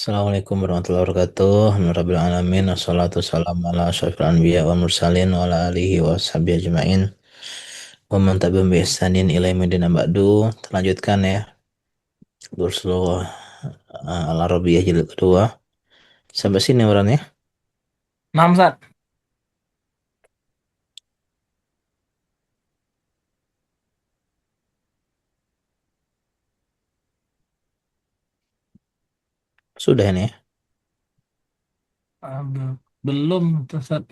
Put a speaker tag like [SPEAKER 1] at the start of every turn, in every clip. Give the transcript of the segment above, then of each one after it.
[SPEAKER 1] Assalamualaikum warahmatullahi wabarakatuh. Alhamdulillahirabbil alamin. Wassalatu wassalamu ala asyrofil anbiya wal mursalin wa ala alihi wa sahbihi ajma'in. Wa man tabi'ahum bi ihsanin ila yaumil ba'du. Terlanjutkan ya. Dursul Al-Arabiyah jilid kedua. Sampai sini orangnya.
[SPEAKER 2] Nah, Ustaz.
[SPEAKER 1] Sudah ini ya.
[SPEAKER 2] Belum, Ustaz.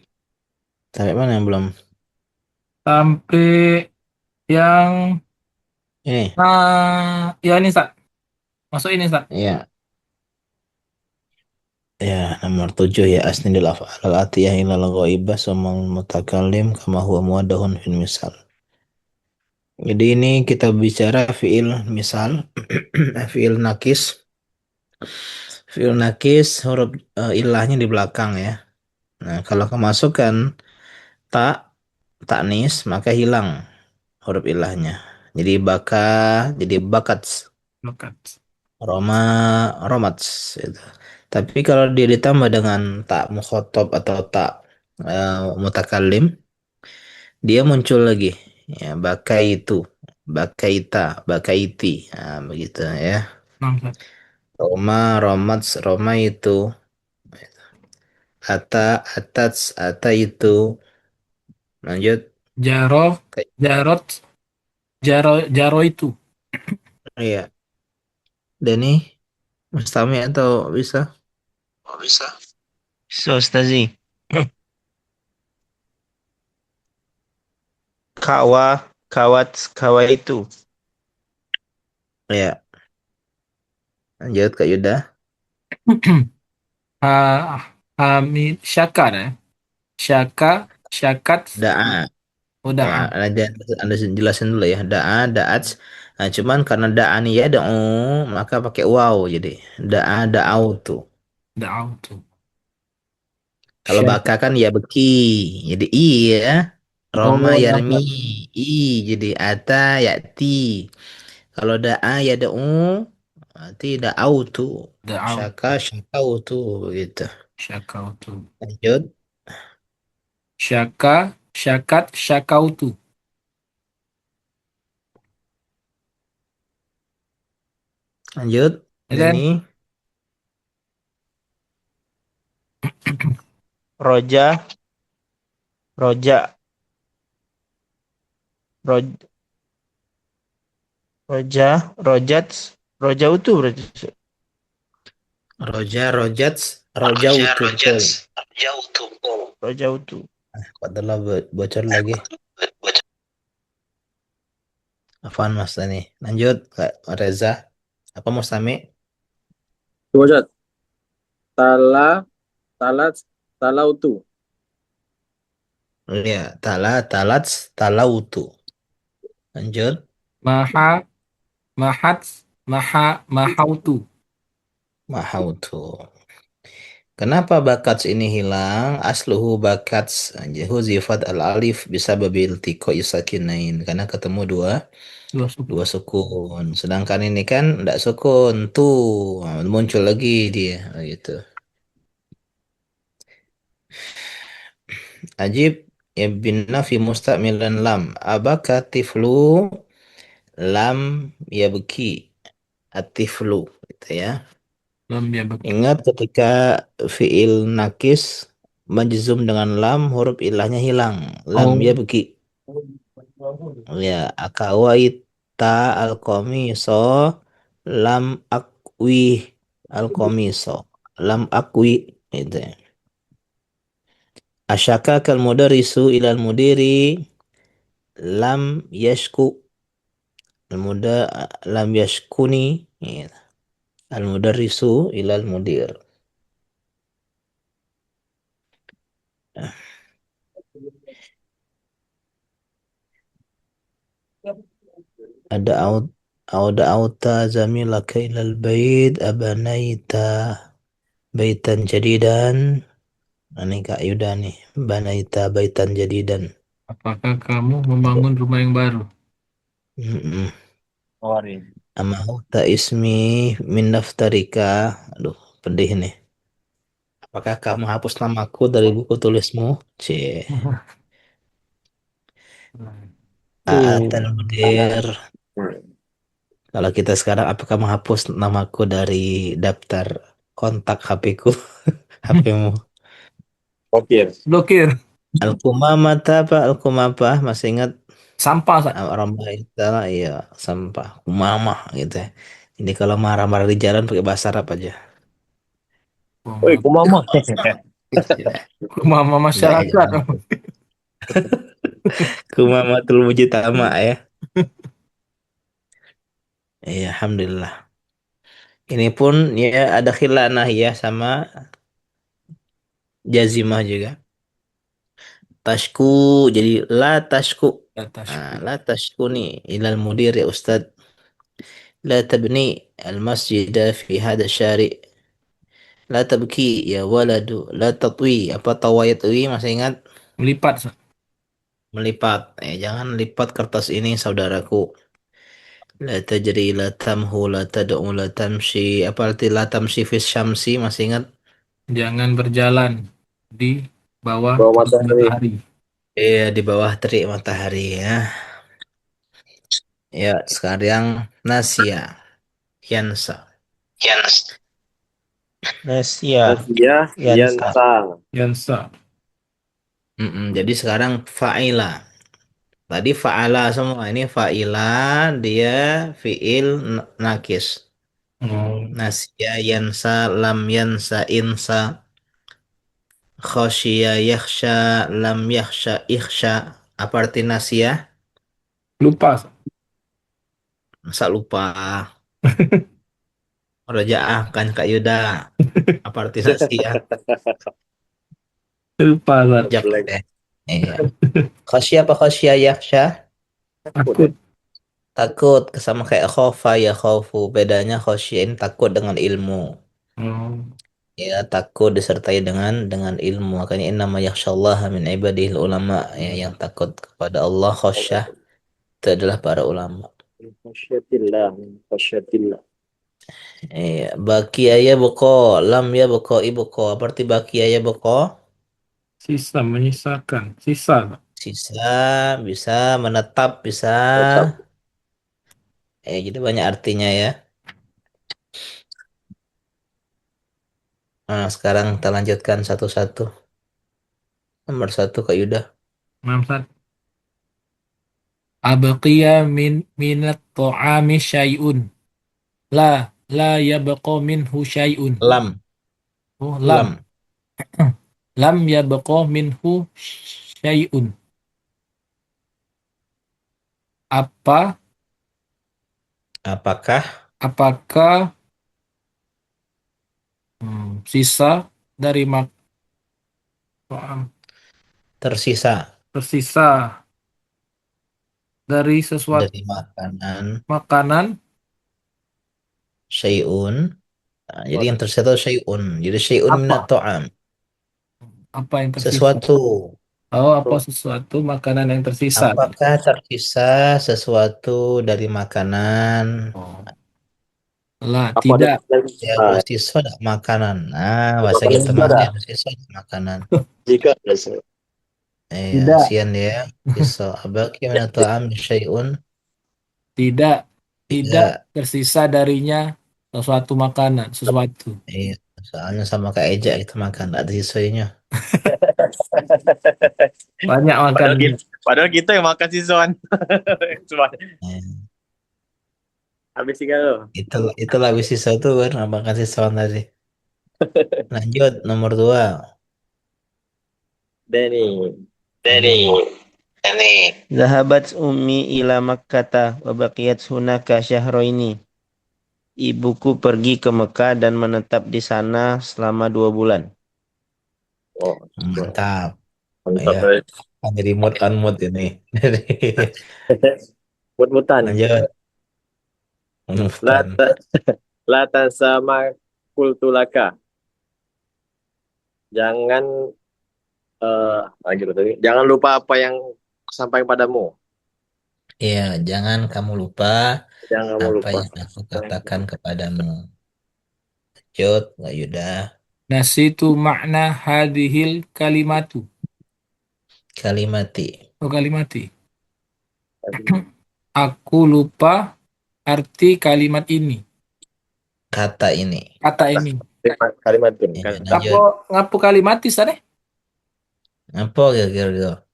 [SPEAKER 1] Sampai mana yang belum?
[SPEAKER 2] Sampai yang
[SPEAKER 1] Ini.
[SPEAKER 2] ya ini, Ustaz. Masuk ini, Ustaz.
[SPEAKER 1] Ya. Ya, nomor 7 ya asnidil af'al al-atiyah ilal ghaibah sumal mutakallim kama huwa muwaddahun fil misal. Jadi ini kita bicara fiil misal, fiil nakis. Fiil nakis huruf ilahnya di belakang ya. Nah, kalau kemasukan tak taknis maka hilang huruf ilahnya. Jadi baka jadi bakats,
[SPEAKER 2] Lokat.
[SPEAKER 1] roma romats itu. Tapi kalau dia ditambah dengan tak mukhotob atau tak mutakallim, dia muncul lagi. Ya, bakaitu, bakaita, bakaiti. Nah, begitu ya.
[SPEAKER 2] Nah, Ustaz.
[SPEAKER 1] Roma, romats, Roma itu. Ata, atats, ata itu. Lanjut.
[SPEAKER 2] Jaro, Jarot, Jaro itu.
[SPEAKER 1] Iya. Dani, Mustami atau bisa?
[SPEAKER 2] Oh, bisa.
[SPEAKER 1] So, Ustazi. Kawa, kawat, kawa itu. Ya, lanjut Kak Yuda.
[SPEAKER 2] Hamid Syakar ya. Syakat,
[SPEAKER 1] Da'a. Ya,
[SPEAKER 2] udah.
[SPEAKER 1] anda jelasin dulu ya. Da'a, da'ats. Nah, cuman karena da'a nih ya, da'u, maka pakai waw jadi. Da'a, da'au tuh.
[SPEAKER 2] Da'autu.
[SPEAKER 1] Kalau
[SPEAKER 2] Syak.
[SPEAKER 1] baka kan ya beki. Jadi i ya. Roma
[SPEAKER 2] Oh, ya,
[SPEAKER 1] yarmi.
[SPEAKER 2] Ustaz.
[SPEAKER 1] I jadi ata ya'ti. Kalau da'a ya da'u. Berarti da'au tuh. Syaka,
[SPEAKER 2] Da'autu.
[SPEAKER 1] syakau tuh. Gitu.
[SPEAKER 2] Syakautu.
[SPEAKER 1] Lanjut.
[SPEAKER 2] Syakautu.
[SPEAKER 1] Lanjut,
[SPEAKER 2] Ya kan?
[SPEAKER 1] Dani. Roja, roja, roj, roja, rojats, roja utuh berarti. Roja, rojats, roja
[SPEAKER 2] Roger
[SPEAKER 1] utuh betul.
[SPEAKER 2] Rogers jauh tuh.
[SPEAKER 1] Roja utuh. Kok telah bocor lagi. Apaan Mas Dani? Lanjut, Kak Reza. Apa mau Sami?
[SPEAKER 3] Coba tala, talat, talautu.
[SPEAKER 1] Ya, tala, talats, talautu. Lanjut,
[SPEAKER 2] Maha Mahat Mahautu.
[SPEAKER 1] mahautu. Kenapa bakats ini hilang? Asluhu bakats huzifat al-alif bisa babil tiko isakinain. Karena ketemu
[SPEAKER 2] Dua suku.
[SPEAKER 1] dua sukun. Sedangkan ini kan tidak sukun. Tuh, muncul lagi dia. Gitu. Ajib ya binna fi musta'milan lam. Abaka tiflu lam ya beki. Atiflu. Gitu ya.
[SPEAKER 2] Lam ya bagi.
[SPEAKER 1] Ingat ketika fiil nakis majzum dengan lam, huruf ilahnya hilang. Lam ya
[SPEAKER 2] Oh,
[SPEAKER 1] beki. Ya, akawaita al-komiso lam akwi al-komiso. Lam akwi itu ya. Asyaka kal mudarisu ilal mudiri lam yashku al muda lam yashkuni ya. Al mudarisu ilal mudir. Ada auda auta zamilaka ilal bait abanaita baitan jadidan. Ini Kak Yuda nih. Banaita baitan jadidan.
[SPEAKER 2] apakah kamu membangun rumah yang baru?
[SPEAKER 1] Mm-mm.
[SPEAKER 3] Warin.
[SPEAKER 1] Ama huta ismi min daftarika. Aduh. pedih nih. Apakah kamu hapus namaku dari buku tulismu? C. Aatal
[SPEAKER 3] Hmm.
[SPEAKER 1] Mudir. Kalau kita sekarang, apakah menghapus namaku dari daftar kontak HP-ku? HP-mu.
[SPEAKER 3] Oke.
[SPEAKER 2] Blokir.
[SPEAKER 1] Alkumamata apa? Alkumapa? Masih ingat
[SPEAKER 2] Sampah, Sa.
[SPEAKER 1] orang baik salah? Iya, sampah. Kumama gitu ya. Ini kalau marah-marah di jalan pakai bahasa Arab aja.
[SPEAKER 3] Woi,
[SPEAKER 2] Mama,
[SPEAKER 3] kumama.
[SPEAKER 2] mama
[SPEAKER 1] Enggak ya,
[SPEAKER 2] masyarakat.
[SPEAKER 1] jangan. Kumamatul mujtama ya. Iya, alhamdulillah. Ini pun ya ada khilanah ya sama jazimah juga. Tashku jadi la tashku.
[SPEAKER 2] Atasku.
[SPEAKER 1] La tashku nih ilal mudir ya Ustad. La tabni al masjid fi hada syari. La tabki ya waladu. La tatwi. Apa tawayatwi masih ingat?
[SPEAKER 2] Melipat, Sa.
[SPEAKER 1] Melipat. Jangan lipat kertas ini saudaraku. La tajri, la tamhu, la tad'u, la tamshi. Apa arti la tamshi fi syamsi masih ingat?
[SPEAKER 2] Jangan berjalan di bawah
[SPEAKER 3] Bawa
[SPEAKER 2] terik
[SPEAKER 3] matahari.
[SPEAKER 2] matahari.
[SPEAKER 1] Iya, di bawah terik matahari ya. Ya, sekarang Nasia, Yansa. Nasia,
[SPEAKER 3] Nasia,
[SPEAKER 1] Yansa.
[SPEAKER 3] Yansa.
[SPEAKER 2] Yansa.
[SPEAKER 1] Jadi sekarang fa'ila. Tadi fa'ala semua. Ini fa'ila, dia fi'il nakis.
[SPEAKER 2] Oh,
[SPEAKER 1] Nasia, Yansa, lam yansa, insa. Khosya, yakhsha, lam yakhsha, ikhsha. Apa arti nasia?
[SPEAKER 2] lupa, Sa.
[SPEAKER 1] Masa lupa. Rojaah kan Kak Yuda. Apa arti nasia?
[SPEAKER 2] Lupa, Sa.
[SPEAKER 1] Jak
[SPEAKER 3] Blank.
[SPEAKER 1] deh. Iya. Khosya apa khosya, yakhsha?
[SPEAKER 3] Takut ya.
[SPEAKER 2] Takut.
[SPEAKER 1] Takut sama kayak khofa ya khofu. Bedanya khosyin takut dengan ilmu.
[SPEAKER 2] Oh,
[SPEAKER 1] Ya, takut disertai dengan ilmu. Makanya innama yakhsyallaha min ibadihil ulama. Ya, yang takut kepada Allah khosyah itu adalah para ulama.
[SPEAKER 3] Khasyatillah. Khasyatillah.
[SPEAKER 1] Baki ya beko, lam ya beko ibu ko. Apa arti baki ya beko?
[SPEAKER 2] sisa, menyisakan. Sisa, Sa.
[SPEAKER 1] Sisa, bisa menetap, bisa.
[SPEAKER 3] Tetap.
[SPEAKER 1] Jadi banyak artinya ya. Nah, sekarang kita lanjutkan satu-satu. Nomor satu Kak Yuda.
[SPEAKER 2] Mam, Sa. Abqiya minat ta'ami syai'un. La yabqa minhu syai'un.
[SPEAKER 1] Lam,
[SPEAKER 2] Oh, lam.
[SPEAKER 1] lam.
[SPEAKER 2] Lam yabqa minhu syai'un. Apa,
[SPEAKER 1] Apakah
[SPEAKER 2] apakah sisa dari
[SPEAKER 1] tersisa
[SPEAKER 2] tersisa dari sesuatu
[SPEAKER 1] dari makanan
[SPEAKER 2] makanan?
[SPEAKER 1] syai'un? Nah, jadi yang tersisa itu syai'un. Jadi syai'un minat
[SPEAKER 2] Apa?
[SPEAKER 1] ta'am.
[SPEAKER 2] Apa yang tersisa?
[SPEAKER 1] Sesuatu.
[SPEAKER 2] Oh, apa sesuatu makanan yang tersisa?
[SPEAKER 1] Apakah tersisa sesuatu dari makanan?
[SPEAKER 2] Oh, lah,
[SPEAKER 3] Apa ada
[SPEAKER 2] tidak.
[SPEAKER 3] yang
[SPEAKER 1] Ya,
[SPEAKER 3] ah,
[SPEAKER 1] kalau siswa ada makanan. Nah, bahasa
[SPEAKER 3] apa
[SPEAKER 1] kita
[SPEAKER 3] yang
[SPEAKER 1] mah
[SPEAKER 3] ada?
[SPEAKER 1] ada siswa ada makanan.
[SPEAKER 3] Jika ada se-
[SPEAKER 2] Tidak,
[SPEAKER 1] Sian ya. Siswa. Abaki min ta'am syai'un.
[SPEAKER 2] tidak, tidak
[SPEAKER 1] Tidak.
[SPEAKER 2] tersisa darinya sesuatu makanan, sesuatu.
[SPEAKER 1] Iya. Soalnya sama kayak Eja kita makan. Nggak ada siswanya.
[SPEAKER 2] Banyak
[SPEAKER 3] Padahal
[SPEAKER 2] makanan.
[SPEAKER 3] padahal kita yang makan siswan. Cuma
[SPEAKER 1] Eh,
[SPEAKER 3] habis tiga lo.
[SPEAKER 1] itulah habis siswa tuh kan. Makan siswa tadi. Lanjut. Nomor dua.
[SPEAKER 3] Denny.
[SPEAKER 1] Ini.
[SPEAKER 4] Zahabat ummi ila Makkata wa baqiyat hunaka syahraini. Ibuku pergi ke Mekah dan menetap di sana selama 2 bulan.
[SPEAKER 3] Oh,
[SPEAKER 1] Mantap.
[SPEAKER 3] mantap.
[SPEAKER 1] Ya. Jadi mood on mood ini.
[SPEAKER 3] Mut-mutan.
[SPEAKER 1] Lanjut.
[SPEAKER 3] La
[SPEAKER 1] Mood.
[SPEAKER 3] ta- la sama kultulaka. Jangan gitu tadi. Jangan lupa apa yang sampai padamu.
[SPEAKER 1] Iya, jangan kamu lupa
[SPEAKER 3] Jangan kamu
[SPEAKER 1] apa
[SPEAKER 3] lupa.
[SPEAKER 1] yang aku katakan kepadamu. Jod, nggak Yuda.
[SPEAKER 2] Nasitu makna hadhil kalimatu.
[SPEAKER 1] Kalimati.
[SPEAKER 2] Oh, kalimati. Aku lupa arti kalimat ini.
[SPEAKER 1] Kata ini.
[SPEAKER 2] Kata ini.
[SPEAKER 3] Kalimat pun
[SPEAKER 1] Ya,
[SPEAKER 3] kan.
[SPEAKER 2] Ngapo
[SPEAKER 1] lanjut.
[SPEAKER 2] ngapo kalimati sana?
[SPEAKER 1] Apa kira-kira?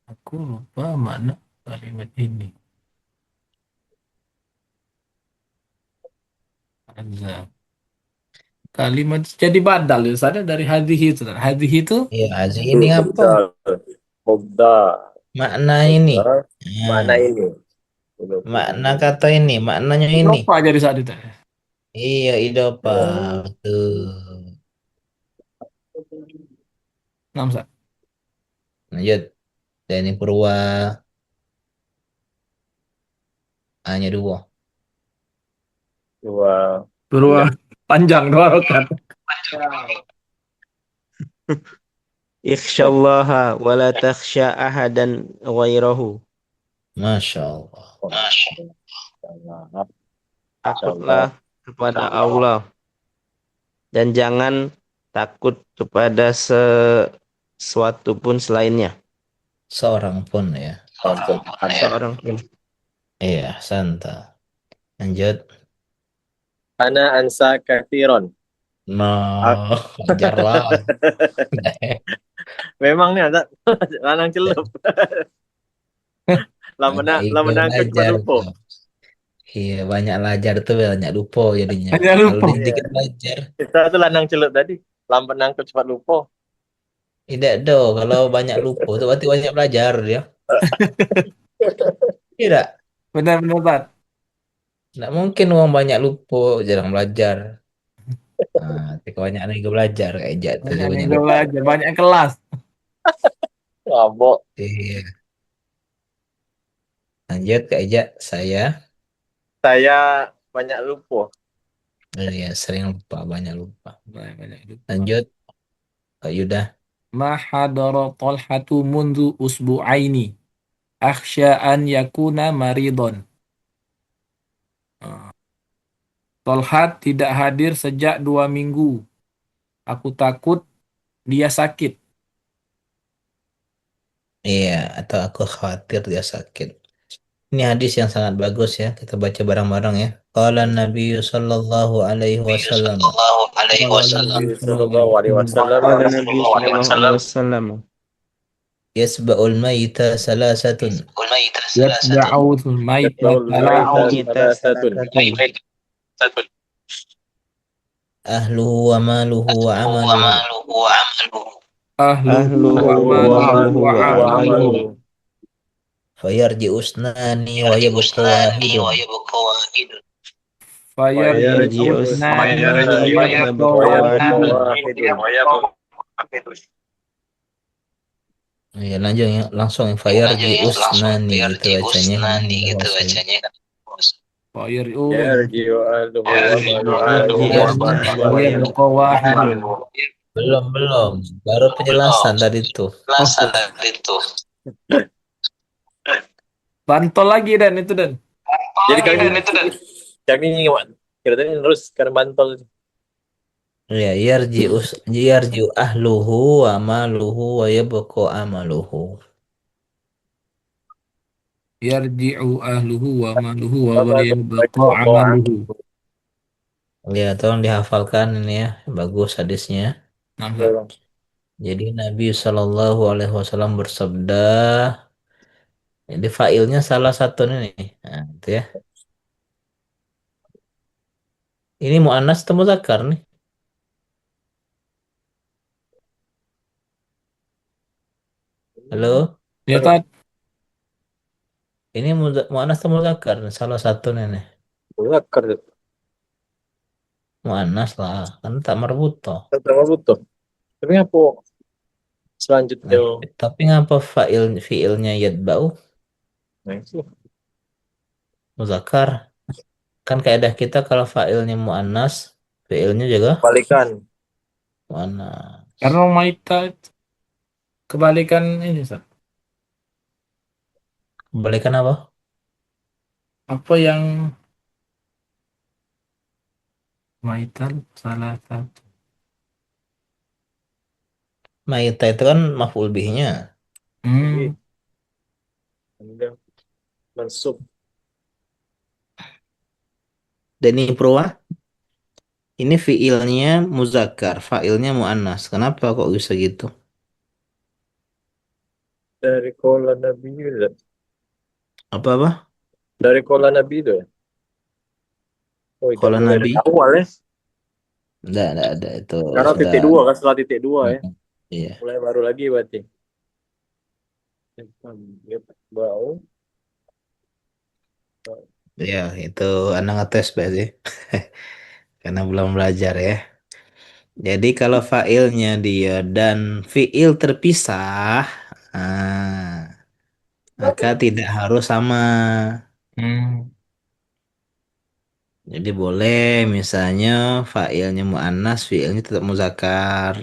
[SPEAKER 2] Aku lupa mana kalimat ini. Azza. Kalimat jadi badal ya sana dari hadhihi itu. Hadhihi itu
[SPEAKER 1] Iya, Azi ini apa?
[SPEAKER 3] Mubdal. Mubdal.
[SPEAKER 1] Makna ini.
[SPEAKER 3] Mubdal. Mana
[SPEAKER 1] Nah,
[SPEAKER 3] ini?
[SPEAKER 1] makna kata ini. Maknanya ini.
[SPEAKER 2] lupa jadi saat itu.
[SPEAKER 1] Iya, idopa. Betul.
[SPEAKER 2] Namsa.
[SPEAKER 1] Lanjut. Ini Purwa. Hanya dua.
[SPEAKER 3] Dua.
[SPEAKER 2] Purwa panjang dua rokat.
[SPEAKER 4] Ikhsyallaha wa la takhsya ahadan ghairahu.
[SPEAKER 1] Masya Allah.
[SPEAKER 3] Allah.
[SPEAKER 4] Takutlah kepada Allah dan jangan takut kepada sesuatu pun selainnya.
[SPEAKER 1] Seorang pun ya.
[SPEAKER 4] Seorang pun.
[SPEAKER 1] Iya, santa. Lanjut.
[SPEAKER 3] Ana ansa kathiron.
[SPEAKER 1] Nah, ajarlah.
[SPEAKER 3] Memang nih ada lanang celup.
[SPEAKER 1] Banyak
[SPEAKER 3] Lama
[SPEAKER 1] ego
[SPEAKER 3] nangkep cepat
[SPEAKER 1] belajar
[SPEAKER 3] lupa.
[SPEAKER 1] tuh. Iya, banyak belajar tuh banyak lupa jadinya.
[SPEAKER 2] Hanya
[SPEAKER 1] Kalau
[SPEAKER 2] lupa.
[SPEAKER 1] dikit belajar.
[SPEAKER 3] Kita tuh lanang celup tadi. Lambat nangkep cepat lupa.
[SPEAKER 1] Tidak dong, kalau banyak lupa itu berarti banyak belajar dia. Tidak.
[SPEAKER 2] Benar-benar Pak.
[SPEAKER 1] Tidak mungkin uang banyak lupa, jarang belajar. Nah, tapi kebanyakan juga belajar kayak jatuh
[SPEAKER 2] Banyak
[SPEAKER 1] dia
[SPEAKER 2] yang
[SPEAKER 1] banyak
[SPEAKER 2] gue
[SPEAKER 1] lupa.
[SPEAKER 2] belajar, banyak kelas.
[SPEAKER 3] Ngabok.
[SPEAKER 1] Iya. Lanjut Kak Eja, saya
[SPEAKER 3] Saya banyak lupa.
[SPEAKER 1] ya, sering lupa, banyak lupa.
[SPEAKER 2] Banyak lupa.
[SPEAKER 1] Lanjut Kak Yuda.
[SPEAKER 2] Ma hadara Talhatu mundu usbu'aini. Akhsya an yakuna maridon. Tolhat tidak hadir sejak 2 minggu. Aku takut dia sakit.
[SPEAKER 1] Iya, atau aku khawatir dia sakit. Ini hadis yang sangat bagus ya. Kita baca bareng-bareng ya. Qala Nabi sallallahu alaihi wasallam.
[SPEAKER 3] Nabi Sallallahu Alaihi Wasallam.
[SPEAKER 4] Qala Nabi sallallahu alaihi wasallam.
[SPEAKER 1] Yasba'ul mayta salasatun.
[SPEAKER 2] Yatba'u maita
[SPEAKER 3] Betul.
[SPEAKER 2] salasatun.
[SPEAKER 3] Maita salasatun.
[SPEAKER 1] Ahluhu wa maluhu wa amaluhu.
[SPEAKER 2] Ahluhu wa
[SPEAKER 4] Ahluhu wa
[SPEAKER 2] maluhu wa
[SPEAKER 4] maluhu wa
[SPEAKER 2] amaluhu.
[SPEAKER 4] amaluhu.
[SPEAKER 1] Fayarji usnani wa yabqa wahidun.
[SPEAKER 4] Fayarji'u
[SPEAKER 2] Fayarji'usnani
[SPEAKER 4] isnani
[SPEAKER 2] wa
[SPEAKER 4] wa
[SPEAKER 2] yabqa
[SPEAKER 4] yabqa
[SPEAKER 2] wahidun.
[SPEAKER 3] Wahidun.
[SPEAKER 1] Ya, lanjut ya. Langsung fayarji usnani gitu bacanya.
[SPEAKER 3] Yarji'u ahluhu wa
[SPEAKER 4] Fayarji'u isnani
[SPEAKER 2] Wa
[SPEAKER 4] wa
[SPEAKER 2] yabqa
[SPEAKER 4] yabqa
[SPEAKER 2] wahidun.
[SPEAKER 1] Belum. Baru penjelasan tadi tuh.
[SPEAKER 2] Bantol lagi dan itu dan.
[SPEAKER 3] Jadi kami ingat. Kira tadi terus karena bantol.
[SPEAKER 1] Ya, yarji ahluhu wa maluhu wa yabqa amaluhu.
[SPEAKER 2] Yarji'u ahluhu wa maluhu wa yabqa amaluhu.
[SPEAKER 1] Ya, tolong dihafalkan ini ya. Bagus hadisnya.
[SPEAKER 2] Nah,
[SPEAKER 1] Jadi Nabi Shallallahu Alaihi Wasallam bersabda, jadi failnya salah satu ini. Nah, itu ya. Ini mu'annas atau muzakkar nih? Halo?
[SPEAKER 2] ya Tat.
[SPEAKER 1] Ini mu'annas atau muzakkar nih? Salah satu nih.
[SPEAKER 3] Muzakkar.
[SPEAKER 1] Mu'annas lah. Kan tak marbuto.
[SPEAKER 3] Sama butuh. Tapi apa selanjutnya?
[SPEAKER 1] Nah, tapi ngapa fiilnya yatba'u
[SPEAKER 3] Nah, itu.
[SPEAKER 1] muzakkar? Kan kaidah kita kalau fa'ilnya mu'annas, fi'ilnya juga
[SPEAKER 3] Balikan.
[SPEAKER 1] mu'annas.
[SPEAKER 2] Karena maita kebalikan ini Tat.
[SPEAKER 1] Kebalikan apa?
[SPEAKER 2] Apa yang Maital salah satu.
[SPEAKER 1] Maita itu kan maf'ul bihnya.
[SPEAKER 2] Hmm.
[SPEAKER 3] Jadi, Anda mansub.
[SPEAKER 1] Dan ini Purwa, ini fiilnya muzakkar, fa'ilnya muannas. Kenapa kok bisa gitu?
[SPEAKER 3] Dari kola Nabi itu.
[SPEAKER 1] Apa-apa?
[SPEAKER 3] Dari kola Nabi itu. Oh, udah
[SPEAKER 1] Kalau
[SPEAKER 3] mulai dari
[SPEAKER 1] Nabi,
[SPEAKER 3] awal ya.
[SPEAKER 1] enggak ada itu
[SPEAKER 3] Karena
[SPEAKER 1] sudah.
[SPEAKER 3] titik dua kan, setelah titik dua ya.
[SPEAKER 1] Mm, iya.
[SPEAKER 3] Mulai baru lagi berarti. Bau.
[SPEAKER 1] Ya, itu anak ngetes berarti. Karena belum belajar ya. Jadi kalau fa'ilnya dia dan fi'il terpisah, ah, maka tidak harus sama.
[SPEAKER 2] Hmm.
[SPEAKER 1] Jadi boleh misalnya fa'ilnya mu'annas, fi'ilnya tetap muzakkar.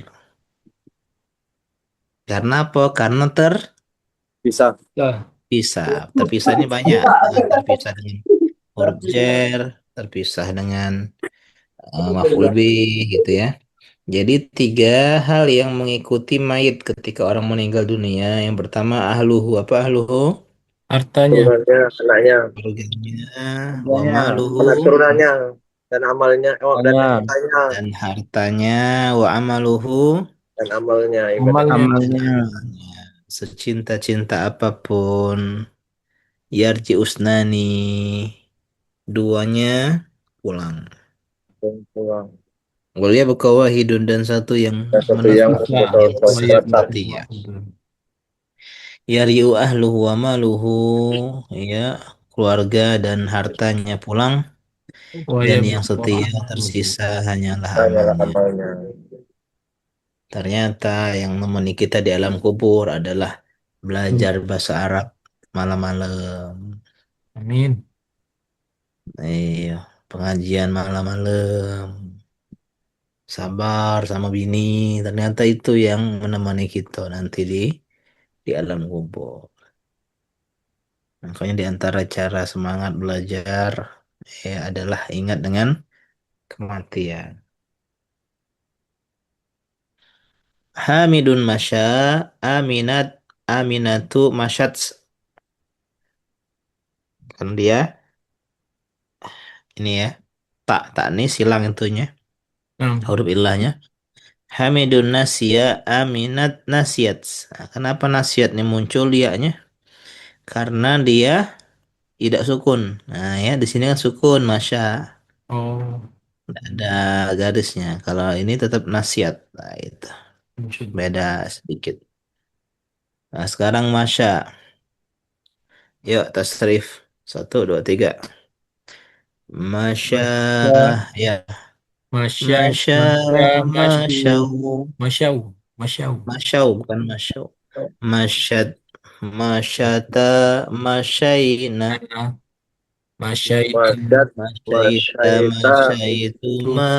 [SPEAKER 1] Karena apa? Karena
[SPEAKER 3] Bisa.
[SPEAKER 2] Dah.
[SPEAKER 1] terpisah. Terpisahnya banyak. Terpisah dengan huruf jar, terpisah dengan maf'ul bih gitu ya. Jadi tiga hal yang mengikuti mayit ketika orang meninggal dunia. Yang pertama ahluhu, apa ahluhu?
[SPEAKER 2] Hartanya.
[SPEAKER 3] Turunannya, anaknya.
[SPEAKER 1] Keluarganya, wa
[SPEAKER 4] Keluarganya,
[SPEAKER 1] maluhu,
[SPEAKER 3] Anak turunannya. Dan amalnya. Oh, dan
[SPEAKER 4] hartanya,
[SPEAKER 3] hartanya.
[SPEAKER 1] dan hartanya, wa amaluhu,
[SPEAKER 3] Dan amalnya. Ibadah.
[SPEAKER 2] Amalnya.
[SPEAKER 1] dan
[SPEAKER 4] amalnya.
[SPEAKER 1] amalnya. Secinta-cinta apapun, yarji usnani, duanya pulang.
[SPEAKER 3] Pulang.
[SPEAKER 1] Walia bekawahidun dan satu yang
[SPEAKER 3] Dan satu yang
[SPEAKER 1] menetap,
[SPEAKER 2] Bisa.
[SPEAKER 1] yang
[SPEAKER 3] betul-betul
[SPEAKER 2] Wayat
[SPEAKER 3] tetap.
[SPEAKER 1] seperti ya. Yariu ahluhu wa maluhu, ya, keluarga dan hartanya pulang, dan
[SPEAKER 2] Wayat.
[SPEAKER 1] yang setia tersisa hanyalah
[SPEAKER 3] Hanyalah
[SPEAKER 1] amalnya.
[SPEAKER 3] amalnya.
[SPEAKER 1] Ternyata yang menemani kita di alam kubur adalah belajar bahasa Arab malam-malam.
[SPEAKER 2] Amin.
[SPEAKER 1] Iya, pengajian malam-malam. Sabar sama bini, ternyata itu yang menemani kita nanti di alam kubur. Makanya di antara cara semangat belajar ya adalah ingat dengan kematian. Hamidun masya, aminat, aminatu masyats. Kan dia ini ya, tak nih silang itunya,
[SPEAKER 2] Nah.
[SPEAKER 1] huruf ilahnya. Hamidun nasya, aminat nasyat. Nah, kenapa nasyatnya muncul dianya? Karena dia tidak sukun. Nah ya di sini kan sukun, masya.
[SPEAKER 2] Oh.
[SPEAKER 1] Nggak ada garisnya. Kalau ini tetap nasiat. Nah, itu
[SPEAKER 2] Muncul.
[SPEAKER 1] beda sedikit. Nah, sekarang Masya. Yuk, tasrif. Satu, dua, tiga. Masya.
[SPEAKER 2] Masya.
[SPEAKER 1] Ya.
[SPEAKER 2] Masya.
[SPEAKER 1] Masya.
[SPEAKER 2] Masya. Masyu.
[SPEAKER 1] Masyau.
[SPEAKER 2] Masyau. Masyau.
[SPEAKER 1] Masyau, bukan masyau. Masyad. Masyata. Masyaina.
[SPEAKER 2] Nah. Masya itu.
[SPEAKER 3] Masyad.
[SPEAKER 1] Masyaita.
[SPEAKER 3] Masyaita.
[SPEAKER 1] Masyaitu.
[SPEAKER 2] Itu.
[SPEAKER 1] Ma.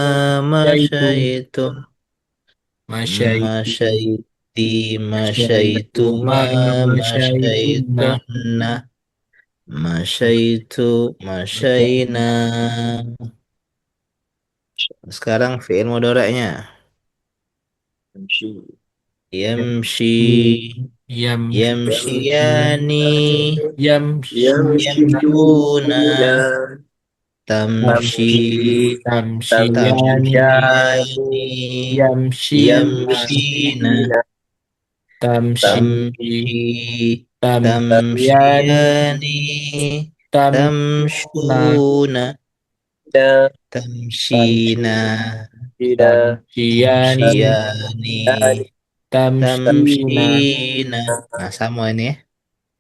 [SPEAKER 2] Masya itu.
[SPEAKER 1] Masyaitu.
[SPEAKER 2] Masya itu.
[SPEAKER 1] Masyaiti.
[SPEAKER 2] Masya itu.
[SPEAKER 1] Masyaitu. Ma.
[SPEAKER 2] Masya itu. Nah.
[SPEAKER 1] Masyaituna. Masyaitu, masyaina. Sekarang fi'il mudhari'nya.
[SPEAKER 3] Masyi.
[SPEAKER 1] Yamshi,
[SPEAKER 2] Yam.
[SPEAKER 1] yamshiyani,
[SPEAKER 2] Yam.
[SPEAKER 1] yamshuna,
[SPEAKER 3] Yamshiyuna.
[SPEAKER 1] tamshi,
[SPEAKER 3] Tamshi.
[SPEAKER 2] Tamshiyani.
[SPEAKER 1] tamshiyani,
[SPEAKER 2] Yamshina.
[SPEAKER 1] yamshina,
[SPEAKER 2] Tamshi.
[SPEAKER 1] tamshi,
[SPEAKER 2] Tamshiyani.
[SPEAKER 1] tamshiyani,
[SPEAKER 2] Tamshuna.
[SPEAKER 1] tamshuna,
[SPEAKER 3] Tamshina.
[SPEAKER 1] tamshina,
[SPEAKER 2] Tamshiyani.
[SPEAKER 1] tamshiyani.
[SPEAKER 2] Tamshina.
[SPEAKER 1] Tamshina. Nah, sama ini ya.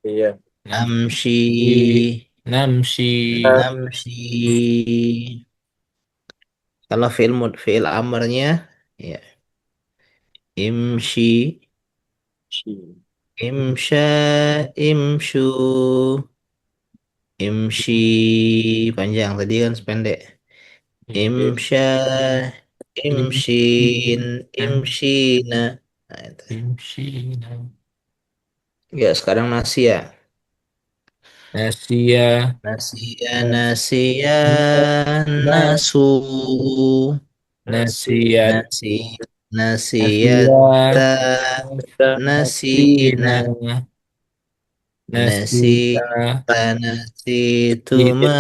[SPEAKER 3] Iya.
[SPEAKER 1] Amshi.
[SPEAKER 2] Namshi.
[SPEAKER 1] Namshi. Kalau fi'il amarnya ya imshi,
[SPEAKER 3] Shi.
[SPEAKER 1] imsha, imshu, imshi panjang tadi kan sependek. Imsha, imshin, imshina. Nah, itu.
[SPEAKER 2] Tamshina.
[SPEAKER 1] Ya, sekarang nasi ya.
[SPEAKER 2] Nasia.
[SPEAKER 1] Nasia nasia nasu.
[SPEAKER 2] Nasiat.
[SPEAKER 1] Nasi nasiyata
[SPEAKER 2] Nasia.
[SPEAKER 1] nasina.
[SPEAKER 2] Nasina. Nasita.
[SPEAKER 1] Nasita nasituma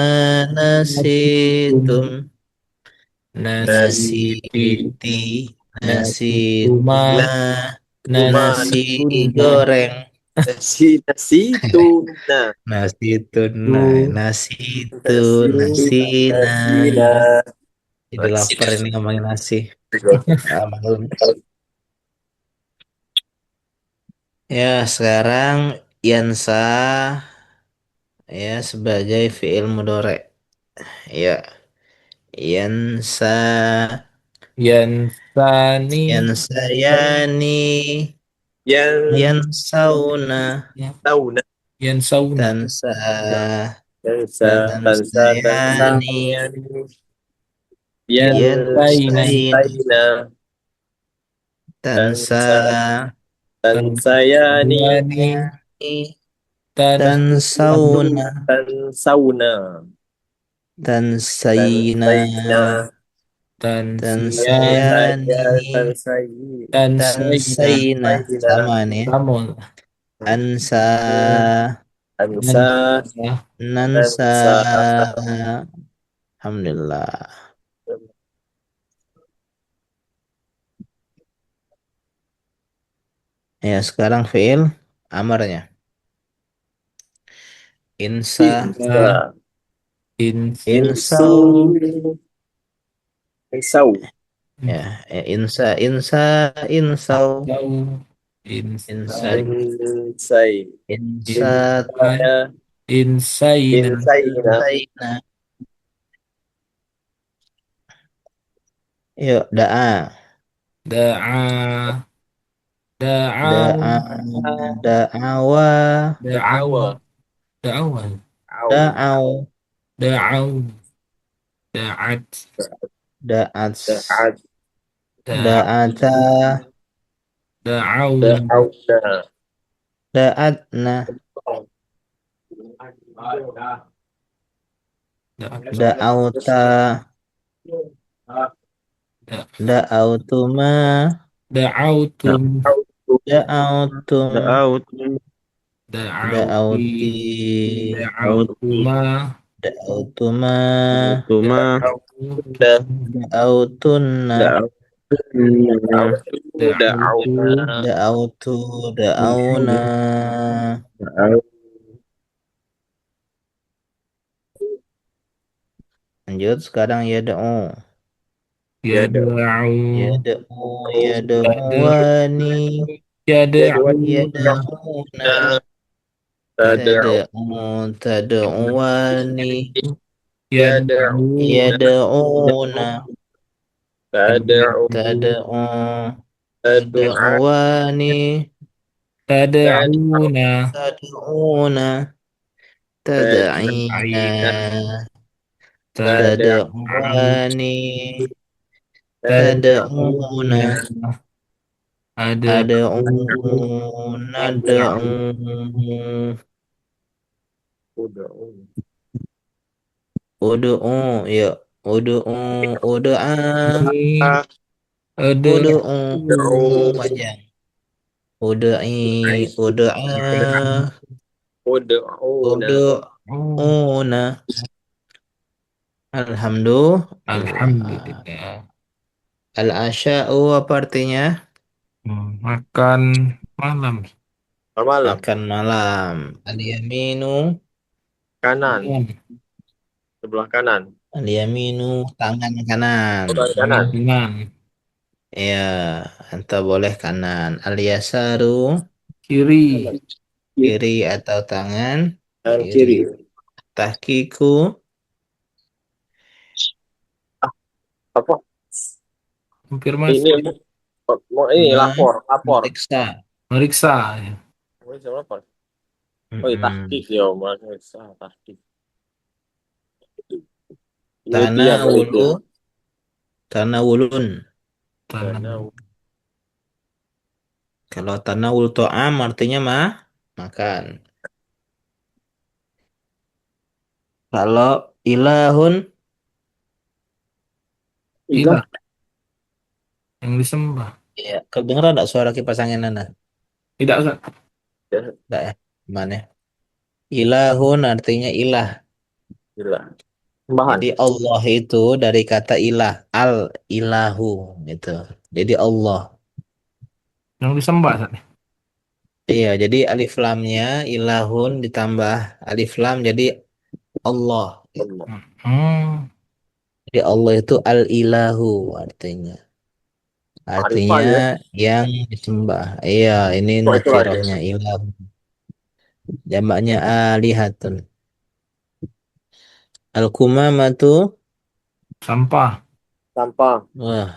[SPEAKER 1] nasitum.
[SPEAKER 2] Nasitum. Nasiti.
[SPEAKER 1] Nasiti
[SPEAKER 2] Nasituma.
[SPEAKER 1] nasituma. Nasi
[SPEAKER 2] Nasituna.
[SPEAKER 1] goreng.
[SPEAKER 3] Nasi tuna.
[SPEAKER 1] Nasi tuna.
[SPEAKER 2] Tu.
[SPEAKER 1] Nasi itu
[SPEAKER 3] Nasi
[SPEAKER 1] nasina.
[SPEAKER 3] nasina.
[SPEAKER 1] Jadi
[SPEAKER 3] Nasi
[SPEAKER 1] lapar ini ngomongin nasi. Malam. Ya, sekarang Yansa ya sebagai fiil mudhari. Ya, Yansa
[SPEAKER 2] Yansani.
[SPEAKER 1] Yansayani
[SPEAKER 3] Yang
[SPEAKER 1] Yansauna
[SPEAKER 2] Ya.
[SPEAKER 3] tahu nah.
[SPEAKER 2] Yansauna.
[SPEAKER 1] Tansa
[SPEAKER 3] Tansa
[SPEAKER 1] Tansayani
[SPEAKER 3] yang
[SPEAKER 2] Yansaina.
[SPEAKER 1] Yansaini
[SPEAKER 3] Saina
[SPEAKER 1] Tansa
[SPEAKER 3] Tansa Tansayani
[SPEAKER 2] Yani. Tan.
[SPEAKER 1] Tansauna
[SPEAKER 3] Tansauna
[SPEAKER 1] Tansaina
[SPEAKER 3] Tansaina
[SPEAKER 2] Tansian.
[SPEAKER 1] Tansayani
[SPEAKER 3] Tansai
[SPEAKER 2] Tansaina.
[SPEAKER 1] Tansaina sama nih ya.
[SPEAKER 2] Namun.
[SPEAKER 1] Ansa
[SPEAKER 3] Tansa
[SPEAKER 2] Nansa.
[SPEAKER 1] Nansa
[SPEAKER 3] Tansa
[SPEAKER 1] Alhamdulillah. Ya, sekarang fiil amarnya. Insa,
[SPEAKER 3] Insa
[SPEAKER 2] Insa.
[SPEAKER 1] insau,
[SPEAKER 3] Insau
[SPEAKER 1] ya, insa, insau,
[SPEAKER 2] Tahu. Insa.
[SPEAKER 1] insa,
[SPEAKER 3] Insai
[SPEAKER 1] insat,
[SPEAKER 2] Insa.
[SPEAKER 3] Insaya
[SPEAKER 2] Insaina.
[SPEAKER 3] Insaina
[SPEAKER 1] insaina. Yuk, da'a,
[SPEAKER 2] Da'a. Da'a.
[SPEAKER 1] da'a, da'awa,
[SPEAKER 2] Da'awa.
[SPEAKER 3] Da'awa
[SPEAKER 2] Da'awa.
[SPEAKER 3] Au
[SPEAKER 1] da'au,
[SPEAKER 2] Da'au. Da'at.
[SPEAKER 1] da'at,
[SPEAKER 3] Da'at
[SPEAKER 2] Da'a.
[SPEAKER 1] da'ata,
[SPEAKER 2] Da'auna.
[SPEAKER 3] Da'auna
[SPEAKER 1] da'atna, da'auta,
[SPEAKER 2] Da-
[SPEAKER 1] da'autuma,
[SPEAKER 2] Da'autum.
[SPEAKER 1] da'autum,
[SPEAKER 4] Da'aut.
[SPEAKER 2] Da'auti.
[SPEAKER 1] da'auti,
[SPEAKER 2] Da'autuma.
[SPEAKER 1] da'autuma,
[SPEAKER 4] Tuma.
[SPEAKER 1] da'autunna,
[SPEAKER 4] Da'aut.
[SPEAKER 2] Da'autu.
[SPEAKER 1] da'autu, da'auna.
[SPEAKER 4] Da'aut.
[SPEAKER 1] Lanjut sekarang ya da'u.
[SPEAKER 2] Yada'u.
[SPEAKER 1] Ya da'u, ya
[SPEAKER 2] Yada'u.
[SPEAKER 1] da'uwani, ya
[SPEAKER 2] Yada'una.
[SPEAKER 1] da'una,
[SPEAKER 3] Tada'u
[SPEAKER 1] tada'u, tada'uwani, ya
[SPEAKER 2] Yada'una.
[SPEAKER 1] da'una,
[SPEAKER 3] Tada'u
[SPEAKER 1] tada'u,
[SPEAKER 3] Tadu'a
[SPEAKER 1] tada'uwani,
[SPEAKER 2] Tada'una.
[SPEAKER 1] tada'una, tada'ina,
[SPEAKER 3] Tada'ina
[SPEAKER 2] Tada'u.
[SPEAKER 1] tada'uwani, tada'una,
[SPEAKER 2] Tada'una. Ada.
[SPEAKER 1] ada'u, nada'u.
[SPEAKER 3] Tada'u
[SPEAKER 1] Udu'u, ya. Udu'u, udu'a,
[SPEAKER 2] Ada.
[SPEAKER 1] udu'u. Panjang. Udu'i, udu'a,
[SPEAKER 3] Ud'una
[SPEAKER 1] udu'una. Alhamdulillah.
[SPEAKER 2] Alhamdulillah.
[SPEAKER 1] Al-asya'u apa artinya?
[SPEAKER 2] Makan malam.
[SPEAKER 3] malam
[SPEAKER 1] Makan malam. Al-yaminu,
[SPEAKER 3] kanan
[SPEAKER 2] Malam.
[SPEAKER 3] sebelah kanan
[SPEAKER 1] al-yaminu, tangan kanan.
[SPEAKER 3] sebelah
[SPEAKER 2] Tangan
[SPEAKER 3] kanan
[SPEAKER 2] kanan.
[SPEAKER 1] Ya, anta boleh kanan. Al-yasaru,
[SPEAKER 2] Kiri.
[SPEAKER 1] kiri atau tangan
[SPEAKER 3] dan
[SPEAKER 1] kiri.
[SPEAKER 3] kiri
[SPEAKER 1] Tahkiku,
[SPEAKER 3] apa
[SPEAKER 2] Hampir
[SPEAKER 3] ini
[SPEAKER 2] masuk.
[SPEAKER 3] mau ini lapor
[SPEAKER 1] memeriksa.
[SPEAKER 2] Meriksa.
[SPEAKER 3] mau siapa lapor oh iya
[SPEAKER 1] Mm-mm.
[SPEAKER 3] tahqiq ya mereka tahqiq penelitian
[SPEAKER 1] Tanawulu, tanawulun.
[SPEAKER 2] Tanam.
[SPEAKER 1] Kalau tanawul to'am artinya makan. Kalau ilahun,
[SPEAKER 2] Ilah yang disembah.
[SPEAKER 1] ya, kedengeran enggak suara kipas angin Nana?
[SPEAKER 2] Tidak, Ustaz.
[SPEAKER 1] Enggak ya? Gimana ya? Ilahun artinya ilah.
[SPEAKER 3] Gila. Sembahan.
[SPEAKER 1] Jadi Allah itu dari kata ilah, al ilahu gitu. Jadi Allah.
[SPEAKER 2] Yang disembah, Ustaz.
[SPEAKER 1] Iya, jadi alif lamnya ilahun ditambah alif lam jadi Allah.
[SPEAKER 2] Hmm.
[SPEAKER 1] Jadi Allah itu al ilahu artinya.
[SPEAKER 3] Arifah
[SPEAKER 1] Artinya
[SPEAKER 3] ya.
[SPEAKER 1] yang disembah. Iya, ini
[SPEAKER 3] Wah, itu aja.
[SPEAKER 1] nakirahnya ilah. Jamaknya alihatun. Al-kumamatu.
[SPEAKER 2] Sampah.
[SPEAKER 3] Sampah.
[SPEAKER 1] Wah,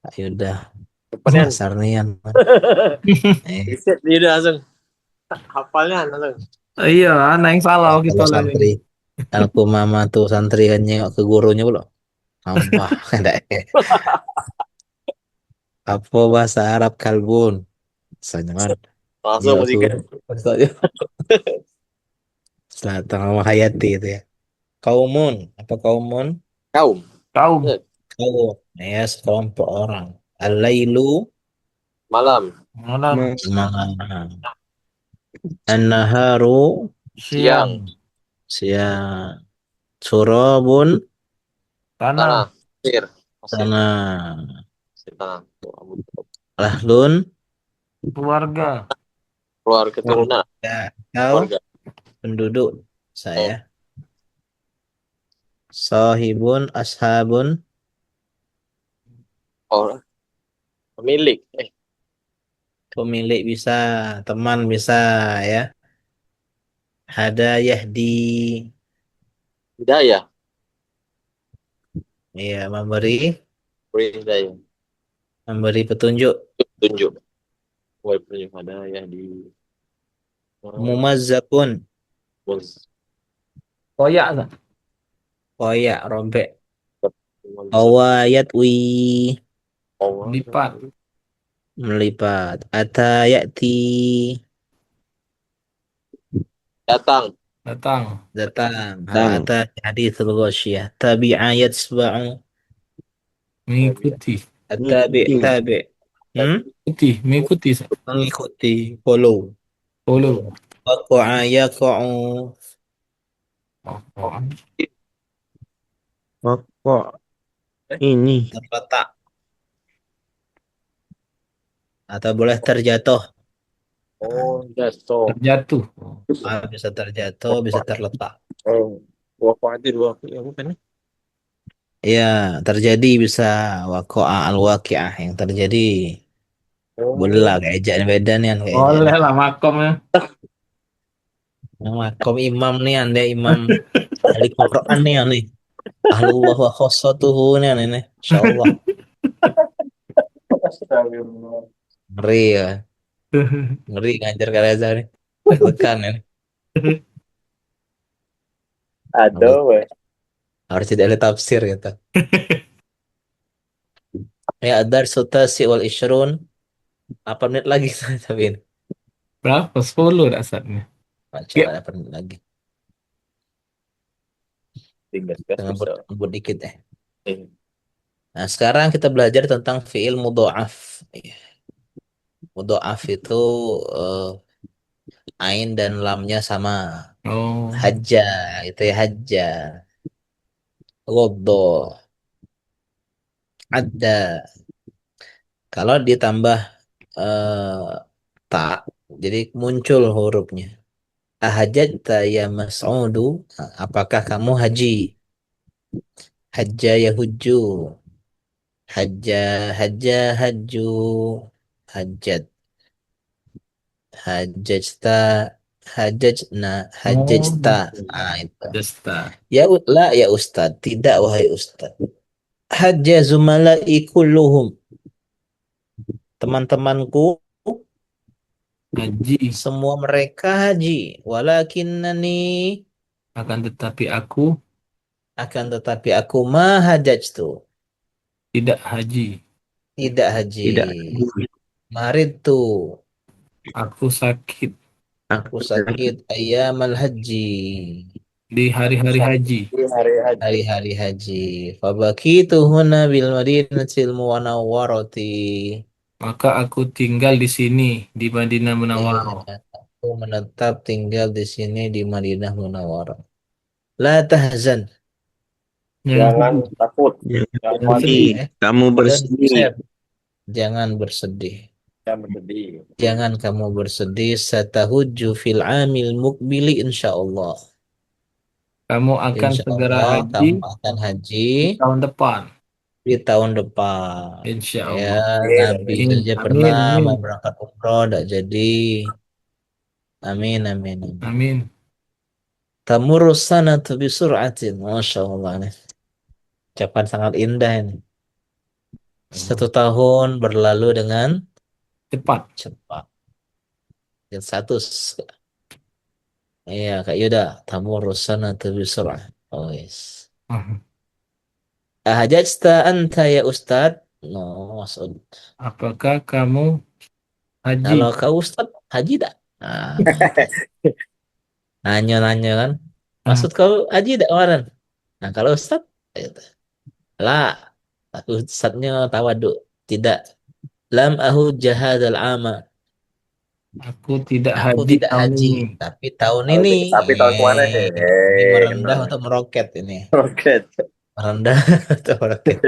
[SPEAKER 1] ayo udah.
[SPEAKER 3] Cepetan.
[SPEAKER 1] Dasar nian. Eh,
[SPEAKER 3] Riset dia udah langsung. Hafalnya langsung.
[SPEAKER 2] Iya, anak yang salah kita
[SPEAKER 1] kalau
[SPEAKER 2] lagi.
[SPEAKER 1] santri Al-kumamatu santri kan nyengok ke gurunya belum. Sampah. Ada. Apa bahasa Arab kalbun? Sangat.
[SPEAKER 3] Langsung
[SPEAKER 1] Nyengok ke
[SPEAKER 3] musikan.
[SPEAKER 1] guru. Ustaznya. Selatan sama Hayati itu ya. Kaumun. Apa kaumun?
[SPEAKER 3] Kaum.
[SPEAKER 2] Kaum.
[SPEAKER 1] Kaum. Ya, sekelompok orang. Al-lailu.
[SPEAKER 3] Malam.
[SPEAKER 2] Malam.
[SPEAKER 1] Malam. An-naharu.
[SPEAKER 3] Siang.
[SPEAKER 2] Siang.
[SPEAKER 1] Siang. Surabun.
[SPEAKER 2] Tanah.
[SPEAKER 3] Tanah. Pasir. Pasir.
[SPEAKER 1] Tanah.
[SPEAKER 3] Pasir tanah.
[SPEAKER 1] Lahlun.
[SPEAKER 2] Keluarga.
[SPEAKER 3] Keluar keturunan.
[SPEAKER 1] Ya, kau
[SPEAKER 3] Keluarga.
[SPEAKER 1] penduduk
[SPEAKER 3] Oh.
[SPEAKER 1] saya. Sahibun. Ashabun.
[SPEAKER 3] Oh. Pemilik.
[SPEAKER 1] Pemilik bisa. Teman bisa ya. Hadayah di.
[SPEAKER 3] Hidayah.
[SPEAKER 1] Ya, memberi.
[SPEAKER 3] Beri hidayah.
[SPEAKER 1] Memberi petunjuk.
[SPEAKER 3] Tunjuk. Wah, petunjuk hidayah di.
[SPEAKER 1] Mumazzakun.
[SPEAKER 3] Muz.
[SPEAKER 2] Koyak, Ustaz.
[SPEAKER 1] Koyak. Rompek.
[SPEAKER 3] Muz.
[SPEAKER 1] Awayatwi.
[SPEAKER 3] Oh.
[SPEAKER 2] Lipat.
[SPEAKER 1] Melipat. Atayati.
[SPEAKER 3] Datang.
[SPEAKER 2] Datang.
[SPEAKER 1] Datang. Hal
[SPEAKER 4] Tang.
[SPEAKER 1] ata hadithul ghasyiyah. Tabi'a yatsba'u.
[SPEAKER 2] Mengikuti.
[SPEAKER 1] At-tabi' tabi'. Hmm?
[SPEAKER 2] Mengikuti, Ustaz.
[SPEAKER 1] Mengikuti. Follow.
[SPEAKER 2] Follow.
[SPEAKER 1] Waqa'a yaqa'u.
[SPEAKER 2] Oh.
[SPEAKER 4] Kok ini
[SPEAKER 1] Terletak. Atau boleh terjatuh.
[SPEAKER 3] Oh, jatuh.
[SPEAKER 2] Terjatuh.
[SPEAKER 1] Bisa terjatuh, bisa terletak.
[SPEAKER 3] Oh. Dua kuatir dua. Ya, bukan.
[SPEAKER 1] Ya, terjadi bisa waqa'a al-waqi'ah yang terjadi. Boleh
[SPEAKER 3] Oh.
[SPEAKER 1] lah kayak ejaan beda nih kayak ejaan.
[SPEAKER 2] Boleh lah makomnya.
[SPEAKER 1] Yang makom imam nih anda imam ahli Quran nih. Ahlullah wa khossatuhu nih. Insyaallah.
[SPEAKER 3] Astagfirullah.
[SPEAKER 1] Ngeri ya. Ngeri ngajar ke Reza nih. Tekan ya. Harus,
[SPEAKER 3] Aduh, weh.
[SPEAKER 1] harus tidak ada tafsir gitu. Ya, ad-darsu tasi wal isyrun. 8 menit lagi tapi ini.
[SPEAKER 2] Berapa? 10 dasarnya.
[SPEAKER 1] Masya
[SPEAKER 2] Ya.
[SPEAKER 1] Allah 8 menit lagi.
[SPEAKER 3] Tinggal
[SPEAKER 1] Kita
[SPEAKER 3] bisa.
[SPEAKER 1] ngebut dikit eh.
[SPEAKER 3] Eh.
[SPEAKER 1] Nah, sekarang kita belajar tentang fiil mudha'af. Mudha'af itu eh, ain dan lamnya sama.
[SPEAKER 2] Oh.
[SPEAKER 1] Hajja, itu ya hajja. Ghadda, adda. Kalau ditambah tak, jadi muncul hurufnya. Ahajjata ya Mas'udu, apakah kamu haji? Hajja yahujju. Hajja, hajja, hajju. Hajjat, hajjajta, hajjajna,
[SPEAKER 2] Oh,
[SPEAKER 1] hajjajta. Ah, itu.
[SPEAKER 2] Desta.
[SPEAKER 1] Ya, la ya Ustad. Tidak, wahai Ustad. Hajja zumala'i kulluhum. Teman-temanku,
[SPEAKER 2] Haji.
[SPEAKER 1] semua mereka haji. Walakinnani,
[SPEAKER 2] Akan tetapi aku
[SPEAKER 1] akan tetapi aku ma hajajtu.
[SPEAKER 2] tidak haji.
[SPEAKER 1] Tidak haji.
[SPEAKER 4] tidak.
[SPEAKER 1] Maritu.
[SPEAKER 2] Aku sakit.
[SPEAKER 1] Aku sakit ayamal haji.
[SPEAKER 2] di hari-hari haji.
[SPEAKER 3] Di hari haji.
[SPEAKER 1] Hari-hari haji. Fabakitu huna bil madinatil munawwarati.
[SPEAKER 2] Maka aku tinggal di sini di Madinah Munawwarah.
[SPEAKER 1] Iya, aku menetap tinggal di sini di Madinah Munawwarah. La tahzan.
[SPEAKER 2] Jangan
[SPEAKER 3] Jangan
[SPEAKER 2] sedih.
[SPEAKER 3] takut.
[SPEAKER 4] Jangan
[SPEAKER 3] Jangan
[SPEAKER 1] Jangan
[SPEAKER 3] khawatir.
[SPEAKER 1] sedih
[SPEAKER 4] sedih,
[SPEAKER 1] ya.
[SPEAKER 4] kamu
[SPEAKER 1] Don't
[SPEAKER 4] bersedih.
[SPEAKER 1] sad. Jangan bersedih.
[SPEAKER 3] Jangan bersedih.
[SPEAKER 1] Jangan kamu bersedih. Satahujju fil amil mukbili insyaallah.
[SPEAKER 2] Kamu akan
[SPEAKER 1] Insya
[SPEAKER 2] segera
[SPEAKER 1] Allah
[SPEAKER 2] haji
[SPEAKER 1] kamu akan haji
[SPEAKER 2] tahun depan.
[SPEAKER 1] di tahun depan.
[SPEAKER 2] Insya
[SPEAKER 1] Ya,
[SPEAKER 2] Allah.
[SPEAKER 1] Nabi
[SPEAKER 2] Amin.
[SPEAKER 1] saja
[SPEAKER 2] Amin.
[SPEAKER 1] pernah
[SPEAKER 2] Amin.
[SPEAKER 1] mau berangkat umroh, tidak jadi. Amin, amin, amin.
[SPEAKER 2] Amin.
[SPEAKER 1] Tamurus sanatu bisur'atin. Masya Allah. Nih. Ucapan sangat indah ini. Satu tahun berlalu dengan
[SPEAKER 2] Cepat.
[SPEAKER 1] cepat. Dan satu, iya Kak Yuda. Tamurus sanatu bisur'ah. Oh, yes.
[SPEAKER 2] Ah,
[SPEAKER 1] Ahajajta anta ya Ustad? No, Masud.
[SPEAKER 2] apakah kamu haji?
[SPEAKER 1] Kalau kau Ustad, haji tak? Nah, gitu. Nanya-nanya kan.
[SPEAKER 2] Ah,
[SPEAKER 1] Maksud kau haji tak kemarin? Nah, kalau Ustad, gitu. Lah, aku Ustadnya tawadu. Tidak. Lam ahu jahadal ama.
[SPEAKER 2] aku tidak
[SPEAKER 1] Aku
[SPEAKER 2] haji
[SPEAKER 1] tidak
[SPEAKER 2] tahun
[SPEAKER 1] haji,
[SPEAKER 2] ini.
[SPEAKER 1] tapi tahun ini.
[SPEAKER 3] Tapi tahun kemana sih?
[SPEAKER 1] Ini merendah
[SPEAKER 3] Kenal.
[SPEAKER 1] untuk meroket ini.
[SPEAKER 3] Oke.
[SPEAKER 1] Merendah untuk meroket.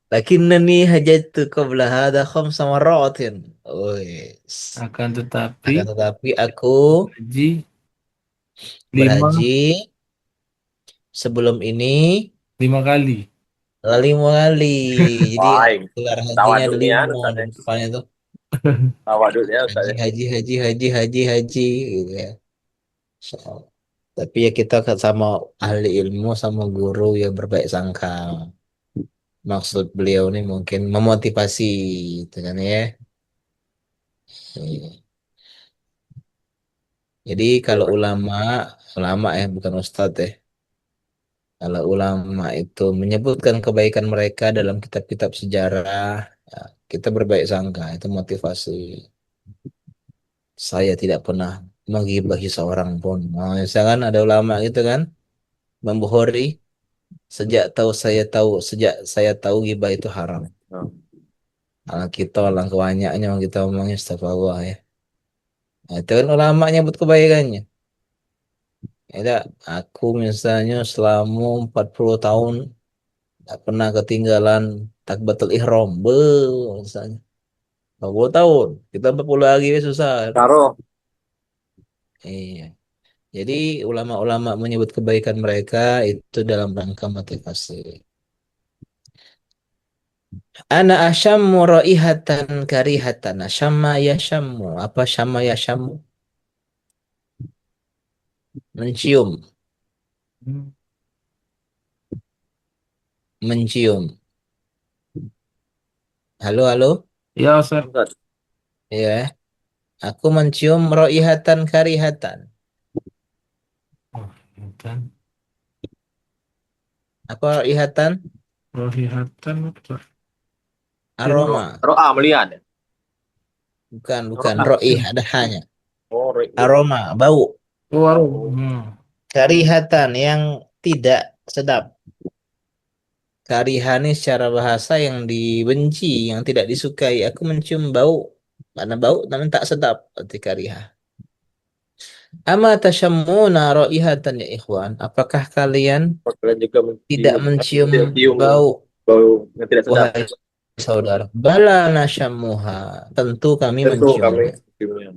[SPEAKER 1] Lakinnani hajatu qabla hadha khamsa marratin. Wis.
[SPEAKER 2] Akan tetapi
[SPEAKER 1] Akan tetapi aku
[SPEAKER 2] haji 5
[SPEAKER 1] berhaji sebelum ini
[SPEAKER 2] 5 kali.
[SPEAKER 1] 5 kali. Jadi
[SPEAKER 3] Wah,
[SPEAKER 1] gelar hajinya ada
[SPEAKER 3] tawaduknya
[SPEAKER 1] 5
[SPEAKER 3] Ustaz
[SPEAKER 1] di
[SPEAKER 3] ya.
[SPEAKER 1] depannya tuh.
[SPEAKER 3] Tawaduknya Ustaz
[SPEAKER 1] Haji,
[SPEAKER 3] ya.
[SPEAKER 1] haji, haji, haji, haji, haji, gitu ya. Insya Allah. Tapi ya kita sama ahli ilmu, sama guru yang berbaik sangka. Maksud beliau ini mungkin memotivasi, gitu kan ya. Iya. Jadi kalau ulama ya bukan ustadz ya. Kalau ulama itu menyebutkan kebaikan mereka dalam kitab-kitab sejarah, ya, kita berbaik sangka, itu motivasi. Saya tidak pernah menggibahi seorang pun. Nah, misalkan ada ulama gitu kan, Imam Bukhari, sejak saya tahu gibah itu haram.
[SPEAKER 3] Oh.
[SPEAKER 1] Kalau kita alangkah banyaknya kita omongnya astagfirullah ya. Nah, itu kan ulama nyebut kebaikannya. Ya, dah, aku misalnya selama 40 tahun tak pernah ketinggalan takbatul ihram. Misalnya. 40 tahun. Kita 40 lagi susah.
[SPEAKER 3] Karo.
[SPEAKER 1] Iya. Jadi ulama-ulama menyebut kebaikan mereka itu dalam rangka motivasi. Ana asyammu raihatan karihatan. Asyamma yasyammu. Apa syamma yasyammu? Mencium.
[SPEAKER 2] Hmm.
[SPEAKER 1] Mencium. Halo, halo.
[SPEAKER 2] Ya, Ustaz.
[SPEAKER 3] Ustaz.
[SPEAKER 1] Ya. Aku mencium raihatan karihatan.
[SPEAKER 2] Oh, kan.
[SPEAKER 1] Apa raihatan?
[SPEAKER 2] Rohihatan apa?
[SPEAKER 1] Aroma.
[SPEAKER 3] Ro'a melihat.
[SPEAKER 1] Bukan, bukan.
[SPEAKER 3] Ro'a.
[SPEAKER 1] Roih ada hanya.
[SPEAKER 3] Oh,
[SPEAKER 1] Aroma, bau.
[SPEAKER 2] Oh, hmm.
[SPEAKER 1] Karihatan yang tidak sedap. Karihani secara bahasa yang dibenci, yang tidak disukai. Aku mencium bau. Karena bau namun tak sedap. Berarti karihah. Ama tasyammuna raihatan ya ikhwan. Apakah kalian
[SPEAKER 3] kalian juga
[SPEAKER 1] tidak mencium
[SPEAKER 3] cium
[SPEAKER 1] bau?
[SPEAKER 3] bau yang tidak sedap.
[SPEAKER 1] Wahai saudara. Bala nasyammuha. Tentu kami
[SPEAKER 3] Tentu kami
[SPEAKER 1] menciumnya.
[SPEAKER 3] ciumnya.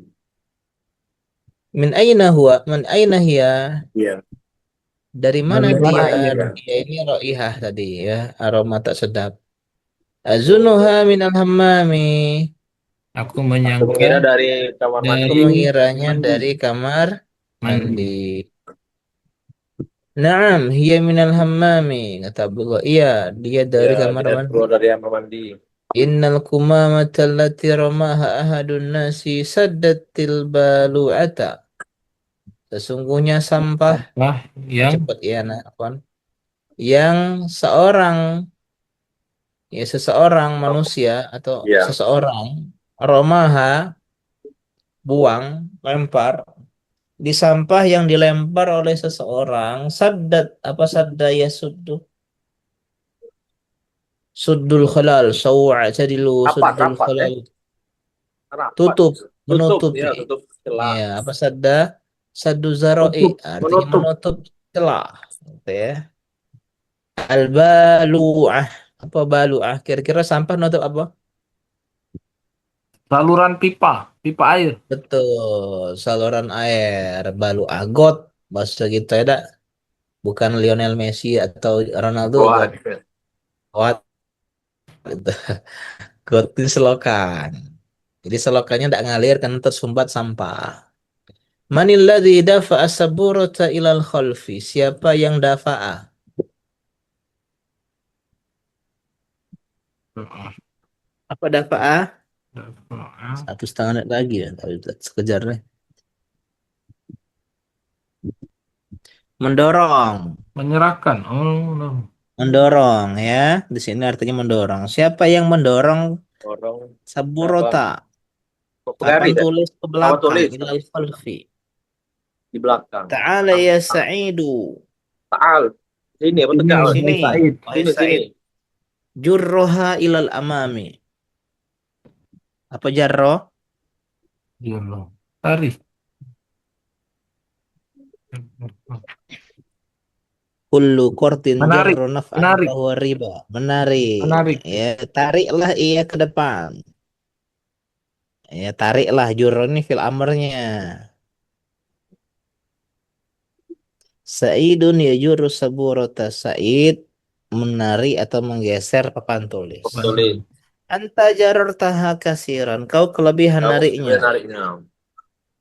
[SPEAKER 1] Min aina huwa? Min aina hiya?
[SPEAKER 3] Iya.
[SPEAKER 1] Dari mana
[SPEAKER 2] Dari mana
[SPEAKER 1] dia?
[SPEAKER 2] ia?
[SPEAKER 1] Dia ini raihah tadi ya. Aroma tak sedap. Azunuha min al-hammami.
[SPEAKER 2] Aku
[SPEAKER 3] Aku
[SPEAKER 2] menyangka
[SPEAKER 3] mengira dari kamar
[SPEAKER 1] Aku
[SPEAKER 3] mandi.
[SPEAKER 2] dari
[SPEAKER 1] mengiranya
[SPEAKER 2] mandi.
[SPEAKER 1] dari kamar
[SPEAKER 2] Mandi.
[SPEAKER 1] mandi. Naam, hiya minal hammami. Kata Abdullah, iya, dia dari
[SPEAKER 3] Ya,
[SPEAKER 1] kamar
[SPEAKER 3] dia
[SPEAKER 1] mandi.
[SPEAKER 3] keluar dari kamar mandi.
[SPEAKER 1] Innal kumamata allati ramaha ahadun nasi saddatil balu'ata. Sesungguhnya sampah,
[SPEAKER 2] Wah, yang
[SPEAKER 1] cepat ya nak, Afwan. Yang seorang, ya seseorang manusia atau
[SPEAKER 3] Iya.
[SPEAKER 1] seseorang, romaha, buang, lempar, di sampah yang dilempar oleh seseorang, apa sadda ya suddul khalal, jadilu
[SPEAKER 3] Rapat,
[SPEAKER 1] suddul
[SPEAKER 3] rapat,
[SPEAKER 1] khalal,
[SPEAKER 3] rapat.
[SPEAKER 1] tutup,
[SPEAKER 3] Tutup, ya,
[SPEAKER 1] menutupi.
[SPEAKER 3] tutup celah.
[SPEAKER 1] Ya, apa sadda? Saddu zaroi,
[SPEAKER 2] Tutup.
[SPEAKER 1] artinya
[SPEAKER 3] Menutup.
[SPEAKER 1] menutup celah. Gitu ya. Al-balu'ah. Apa balu'ah? Kira-kira sampah nutup apa?
[SPEAKER 2] Saluran pipa, pipa air.
[SPEAKER 1] Betul, saluran air, balu'ah. Got, bahasa kita ya, dak? Bukan Lionel Messi atau Ronaldo,
[SPEAKER 3] Wah,
[SPEAKER 1] got. Got, gitu. Got itu selokan. Jadi selokannya tidak ngalir karena tersumbat sampah. Manilladzi dafa'a saburata ilal khalfi? Siapa yang dafa'a? Apa dafa'a? 1,5 menit lagi ya, tapi sekejar nih. Mendorong,
[SPEAKER 2] Menyerahkan. Oh, no.
[SPEAKER 1] mendorong ya. Di sini artinya mendorong. Siapa yang mendorong
[SPEAKER 3] orang
[SPEAKER 1] saburota?
[SPEAKER 3] penggaris
[SPEAKER 1] Papan
[SPEAKER 3] ya,
[SPEAKER 1] tulis ke
[SPEAKER 3] apa
[SPEAKER 1] belakang,
[SPEAKER 3] tulis
[SPEAKER 1] ilal khalfi.
[SPEAKER 3] di belakang.
[SPEAKER 1] Ta'ala ya Sa'idu.
[SPEAKER 3] Taal. Sini apa
[SPEAKER 2] Ini,
[SPEAKER 3] tegak? Mas?
[SPEAKER 1] Sini,
[SPEAKER 2] Said.
[SPEAKER 1] wahai
[SPEAKER 3] Sini, sini.
[SPEAKER 1] Sa'id. Jurroha ilal amami. Apa jarro?
[SPEAKER 2] Ya Allah. Tarik.
[SPEAKER 1] Kullu kortin
[SPEAKER 2] Menarik,
[SPEAKER 1] jarro naf'an
[SPEAKER 2] menarik,
[SPEAKER 1] bahwa riba. Menarik.
[SPEAKER 2] menarik.
[SPEAKER 1] Ya, tariklah ia ke depan. Ya, tariklah jurro ini fil amrnya. Sa'idun ya jurus saburota. Sa'id menari atau menggeser papan tulis.
[SPEAKER 3] Tulis.
[SPEAKER 1] Anta jaror taha kasiran. Kau kelebihan
[SPEAKER 3] Tahu
[SPEAKER 1] nariknya.
[SPEAKER 3] nariknya.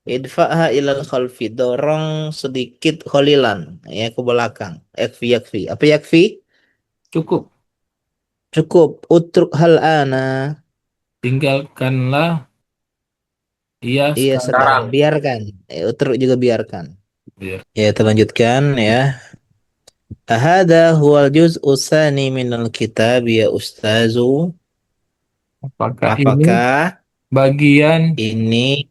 [SPEAKER 1] Idfa'ha ilal khalfi. Dorong sedikit kholilan. Ya, ke belakang. Yakfi, yakfi. Apa yakfi?
[SPEAKER 2] Cukup.
[SPEAKER 1] Cukup. Utruk hal ana.
[SPEAKER 2] Tinggalkanlah ia
[SPEAKER 1] Iya,
[SPEAKER 2] sekarang.
[SPEAKER 1] sekarang. Biarkan. Utruk juga biarkan.
[SPEAKER 2] Biar.
[SPEAKER 1] Ya, kita lanjutkan ya. Ahada huwal juz'u tsani minal kitab ya ustazu.
[SPEAKER 2] Apakah ini
[SPEAKER 1] Apakah
[SPEAKER 2] bagian
[SPEAKER 1] ini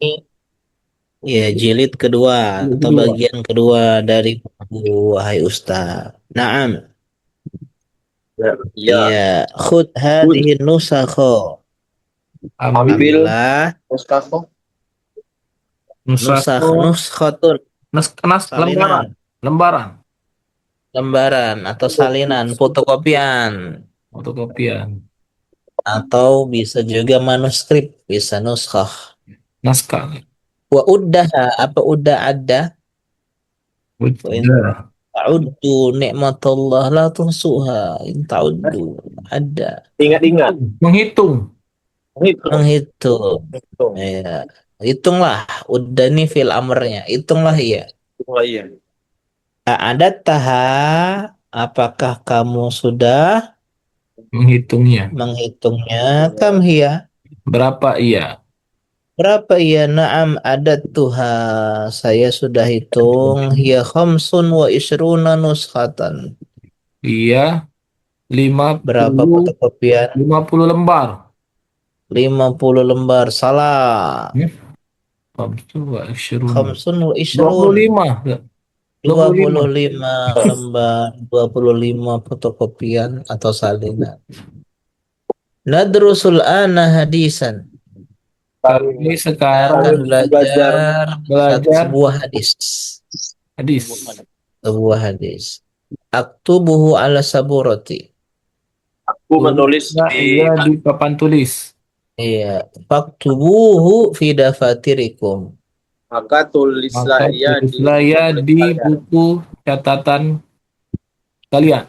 [SPEAKER 1] ya jilid kedua atau
[SPEAKER 2] kedua?
[SPEAKER 1] bagian kedua dari buku wahai Ustaz? Naam.
[SPEAKER 3] Ya. Iya.
[SPEAKER 1] Iya, khud hadhihi nusakho.
[SPEAKER 2] Ambil
[SPEAKER 1] Ambillah
[SPEAKER 3] Mustafa.
[SPEAKER 2] nusakho,
[SPEAKER 1] nuskhatun
[SPEAKER 2] lembaran,
[SPEAKER 1] salinan,
[SPEAKER 2] lembaran,
[SPEAKER 1] lembaran atau salinan, fotokopian
[SPEAKER 2] fotokopian,
[SPEAKER 1] atau bisa juga manuskrip, bisa nuskhah.
[SPEAKER 2] naskah.
[SPEAKER 1] Wa uddaha apa udah ada? Wa in
[SPEAKER 2] Udah.
[SPEAKER 1] ta'uddu ni'matallah la tuhsuha. In ta'uddu ada.
[SPEAKER 3] Ingat-ingat.
[SPEAKER 2] Menghitung.
[SPEAKER 3] Hitung.
[SPEAKER 1] Menghitung.
[SPEAKER 3] Hitung.
[SPEAKER 1] Ya. Hitunglah. Udah nih fil amrnya. Hitunglah ya.
[SPEAKER 3] Hitung lagi ya.
[SPEAKER 1] Ada taha. Apakah kamu sudah
[SPEAKER 2] Menghitungnya.
[SPEAKER 1] menghitungnya? Kam hiya.
[SPEAKER 2] Berapa iya?
[SPEAKER 1] Berapa ya? Naam ada tuha. Saya sudah hitung. Hiya khamsun wa isruna nuskhatan.
[SPEAKER 2] Iya,
[SPEAKER 1] Berapa
[SPEAKER 2] 50,
[SPEAKER 1] fotokopian?
[SPEAKER 2] 50 lembar.
[SPEAKER 1] 50 lembar. Salah.
[SPEAKER 2] Coba
[SPEAKER 1] Khamsun wa isrun.
[SPEAKER 2] 25. 25.
[SPEAKER 1] 25 lembar, 25 fotokopian atau salinan. Nadrusul ana hadisan.
[SPEAKER 2] Kami sekarang
[SPEAKER 1] Akan belajar
[SPEAKER 2] belajar
[SPEAKER 1] sebuah hadis.
[SPEAKER 2] hadis.
[SPEAKER 1] Sebuah hadis. Aktubuhu ala saburati.
[SPEAKER 3] Aku menulis
[SPEAKER 2] Iya di papan tulis.
[SPEAKER 1] Iya. Faktubuhu fi dafatirikum.
[SPEAKER 3] maka tulislah
[SPEAKER 2] Maka
[SPEAKER 3] ia
[SPEAKER 2] tulislah ya di buku catatan kalian.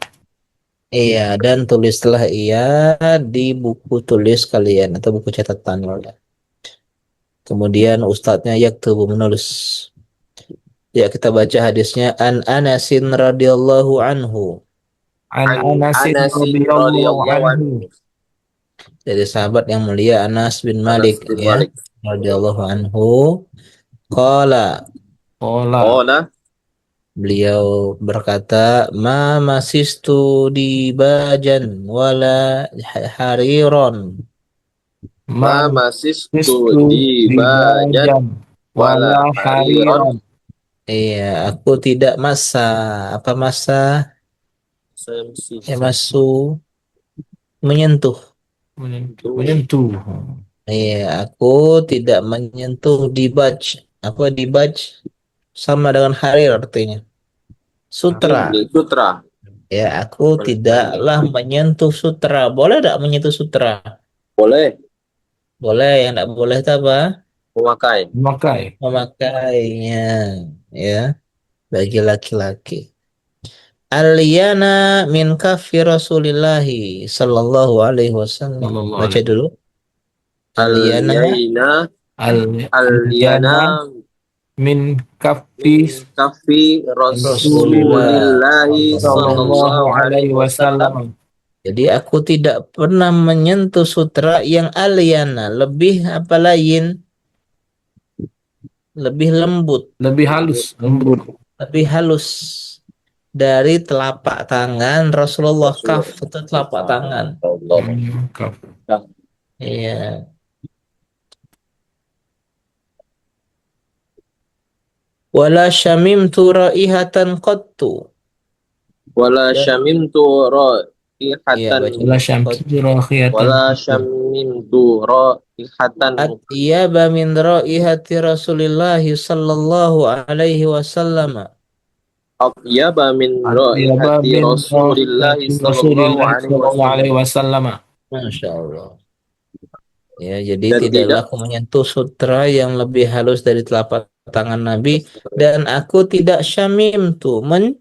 [SPEAKER 1] Iya, dan tulislah ia di buku tulis kalian atau buku catatan. Kemudian ustadznya yaktubu menulis. Ya, kita baca hadisnya an Anasin radhiyallahu anhu.
[SPEAKER 2] An Anasin radhiyallahu anhu.
[SPEAKER 1] Dari sahabat yang mulia Anas bin Malik ya, radhiyallahu anhu. Qala
[SPEAKER 2] Qala
[SPEAKER 1] beliau berkata, ma masistu di bajan wala hariron.
[SPEAKER 3] ma masistu di bajan
[SPEAKER 2] wala hariran.
[SPEAKER 1] Iya, aku tidak masa apa masa
[SPEAKER 3] Samsi.
[SPEAKER 1] masu menyentuh.
[SPEAKER 2] Menyentuh.
[SPEAKER 1] Iya, aku tidak menyentuh dibaj. Apa dibaj? Sama dengan harir artinya. Sutra.
[SPEAKER 3] Sutra.
[SPEAKER 1] Ya, aku tidaklah menyentuh sutra. Boleh tidak menyentuh sutra?
[SPEAKER 3] Boleh
[SPEAKER 1] Boleh. Yang tidak boleh itu apa?
[SPEAKER 3] memakai.
[SPEAKER 2] Memakai.
[SPEAKER 1] Memakainya. Ya, bagi laki-laki. Aliyana min kafi Rasulillahi sallallahu alaihi wasallam.
[SPEAKER 2] Sallallahu
[SPEAKER 1] Baca
[SPEAKER 2] alaihi.
[SPEAKER 1] dulu. Aliyana
[SPEAKER 3] Al-yaina
[SPEAKER 2] Al-yana
[SPEAKER 3] al-yana
[SPEAKER 2] min
[SPEAKER 3] min
[SPEAKER 2] kafis
[SPEAKER 3] kafi
[SPEAKER 1] Rasulillah
[SPEAKER 3] Rasulillahi
[SPEAKER 2] sallallahu
[SPEAKER 3] sallallahu
[SPEAKER 2] alaihi
[SPEAKER 3] alaihi wasallam.
[SPEAKER 2] wasallam.
[SPEAKER 1] Jadi aku tidak pernah menyentuh sutra yang aliyana, lebih apa lain, lebih lembut,
[SPEAKER 2] Lebih halus, lembut.
[SPEAKER 1] lebih halus dari telapak tangan Rasulullah. Kaf itu telapak tangan.
[SPEAKER 3] Allah.
[SPEAKER 2] Kaf.
[SPEAKER 1] Iya. Wala syamimtu raihatan qattu.
[SPEAKER 3] Wala
[SPEAKER 1] Dan
[SPEAKER 3] syamimtu
[SPEAKER 1] iya
[SPEAKER 3] raihatan
[SPEAKER 1] baca
[SPEAKER 2] Wala
[SPEAKER 1] qat
[SPEAKER 2] syamsi rohiyatan.
[SPEAKER 3] wala syamimtu raihatan
[SPEAKER 1] atyaba min raihati Rasulillah sallallahu alaihi wasallam.
[SPEAKER 3] atyaba min
[SPEAKER 2] Atiyaba
[SPEAKER 3] raihati
[SPEAKER 2] bin
[SPEAKER 3] Rasulillahi sallallahu
[SPEAKER 2] Rasulillah
[SPEAKER 3] alaihi
[SPEAKER 2] sallallahu
[SPEAKER 3] wasallam.
[SPEAKER 2] alaihi wasallam.
[SPEAKER 1] Masya Allah. Ya, jadi
[SPEAKER 3] Dan
[SPEAKER 1] tidaklah
[SPEAKER 3] tidak
[SPEAKER 1] aku menyentuh sutra yang lebih halus dari telapak tangan Nabi dan aku tidak syamim tuh
[SPEAKER 2] Mencium.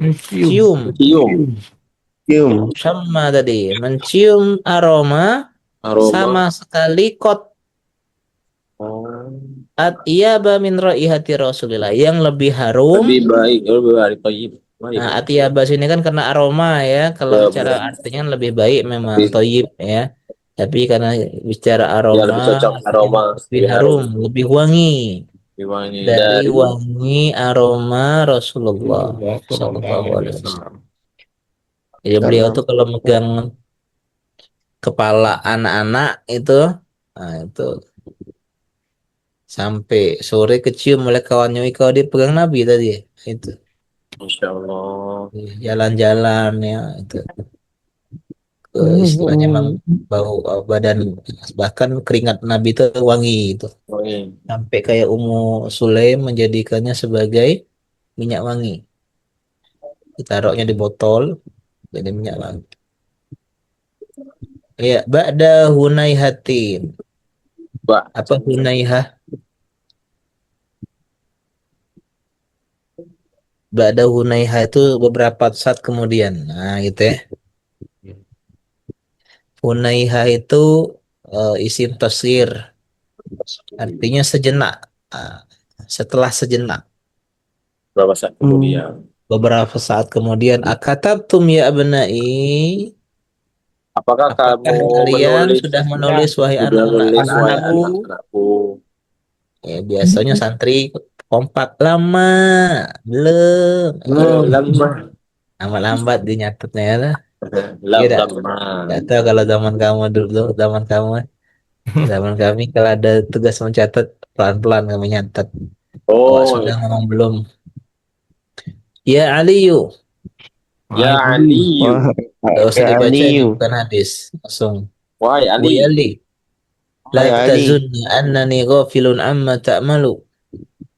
[SPEAKER 1] mencium
[SPEAKER 3] cium
[SPEAKER 4] Cium.
[SPEAKER 1] sama tadi mencium aroma
[SPEAKER 3] aroma
[SPEAKER 1] sama sekali kot atyaba min raihati Rasulillah yang lebih harum.
[SPEAKER 3] lebih baik thayyib. Baik.
[SPEAKER 1] Nah, atyaba sini kan karena aroma ya. Kalau
[SPEAKER 3] Ya,
[SPEAKER 1] secara artinya lebih baik memang
[SPEAKER 3] lebih,
[SPEAKER 1] toyib ya. Tapi karena bicara
[SPEAKER 3] ya
[SPEAKER 1] aroma
[SPEAKER 3] lebih cocok
[SPEAKER 1] artinya
[SPEAKER 3] aroma
[SPEAKER 1] lebih
[SPEAKER 3] lebih harum
[SPEAKER 1] harum, lebih wangi
[SPEAKER 3] diwangi
[SPEAKER 1] dari
[SPEAKER 3] dari
[SPEAKER 1] wangi aroma Rasulullah Sallallahu
[SPEAKER 2] Sallallahu alaihi
[SPEAKER 1] Alaihi Wasallam.
[SPEAKER 2] wasallam.
[SPEAKER 1] Jadi beliau tuh kalau megang kepala anak-anak itu, nah itu sampai sore kecium oleh kawannya kalau dia pegang Nabi tadi ya. Itu
[SPEAKER 3] Masya Allah.
[SPEAKER 1] jalan-jalan ya itu istilahnya memang bau badan bahkan keringat Nabi itu wangi itu
[SPEAKER 3] Wangi.
[SPEAKER 1] sampai kayak Ummu Sulaim menjadikannya sebagai minyak wangi ditaruhnya di botol jadi minyak wangi ya ba'da hunayhatin
[SPEAKER 3] Mbak,
[SPEAKER 1] apa hunaihah ba'da hunaihah itu beberapa saat kemudian nah gitu ya hunaihah itu isim tasghir artinya sejenak. Ah, setelah sejenak
[SPEAKER 3] berapa saat kemudian?
[SPEAKER 1] beberapa saat kemudian akatabtum ya abnai
[SPEAKER 3] Apakah
[SPEAKER 1] apakah
[SPEAKER 3] kamu
[SPEAKER 1] kalian
[SPEAKER 3] menulis
[SPEAKER 1] sudah menulis wahai
[SPEAKER 3] sudah
[SPEAKER 1] anak-anak
[SPEAKER 3] menulis wahai
[SPEAKER 2] Anak-anakku.
[SPEAKER 3] anak-anakku?
[SPEAKER 1] ya biasanya santri kompak lama belum
[SPEAKER 2] Belum.
[SPEAKER 3] Lama.
[SPEAKER 1] amat lambat dinyatetnya ya lah tidak
[SPEAKER 3] Lama.
[SPEAKER 1] tidak tahu kalau zaman kamu dulu zaman kami kalau ada tugas mencatat pelan-pelan kami nyatet awak
[SPEAKER 3] Oh,
[SPEAKER 1] sudah ngomong belum ya Aliyu
[SPEAKER 3] ya Aliyu.
[SPEAKER 4] Wah,
[SPEAKER 1] gak usah
[SPEAKER 4] ya
[SPEAKER 1] dibaca ini
[SPEAKER 4] Aliyu.
[SPEAKER 1] bukan hadis langsung
[SPEAKER 3] Wahai Ali.
[SPEAKER 1] Wiyali la
[SPEAKER 4] Hai Ali.
[SPEAKER 1] tazunna annani ghafilun amma ta'malu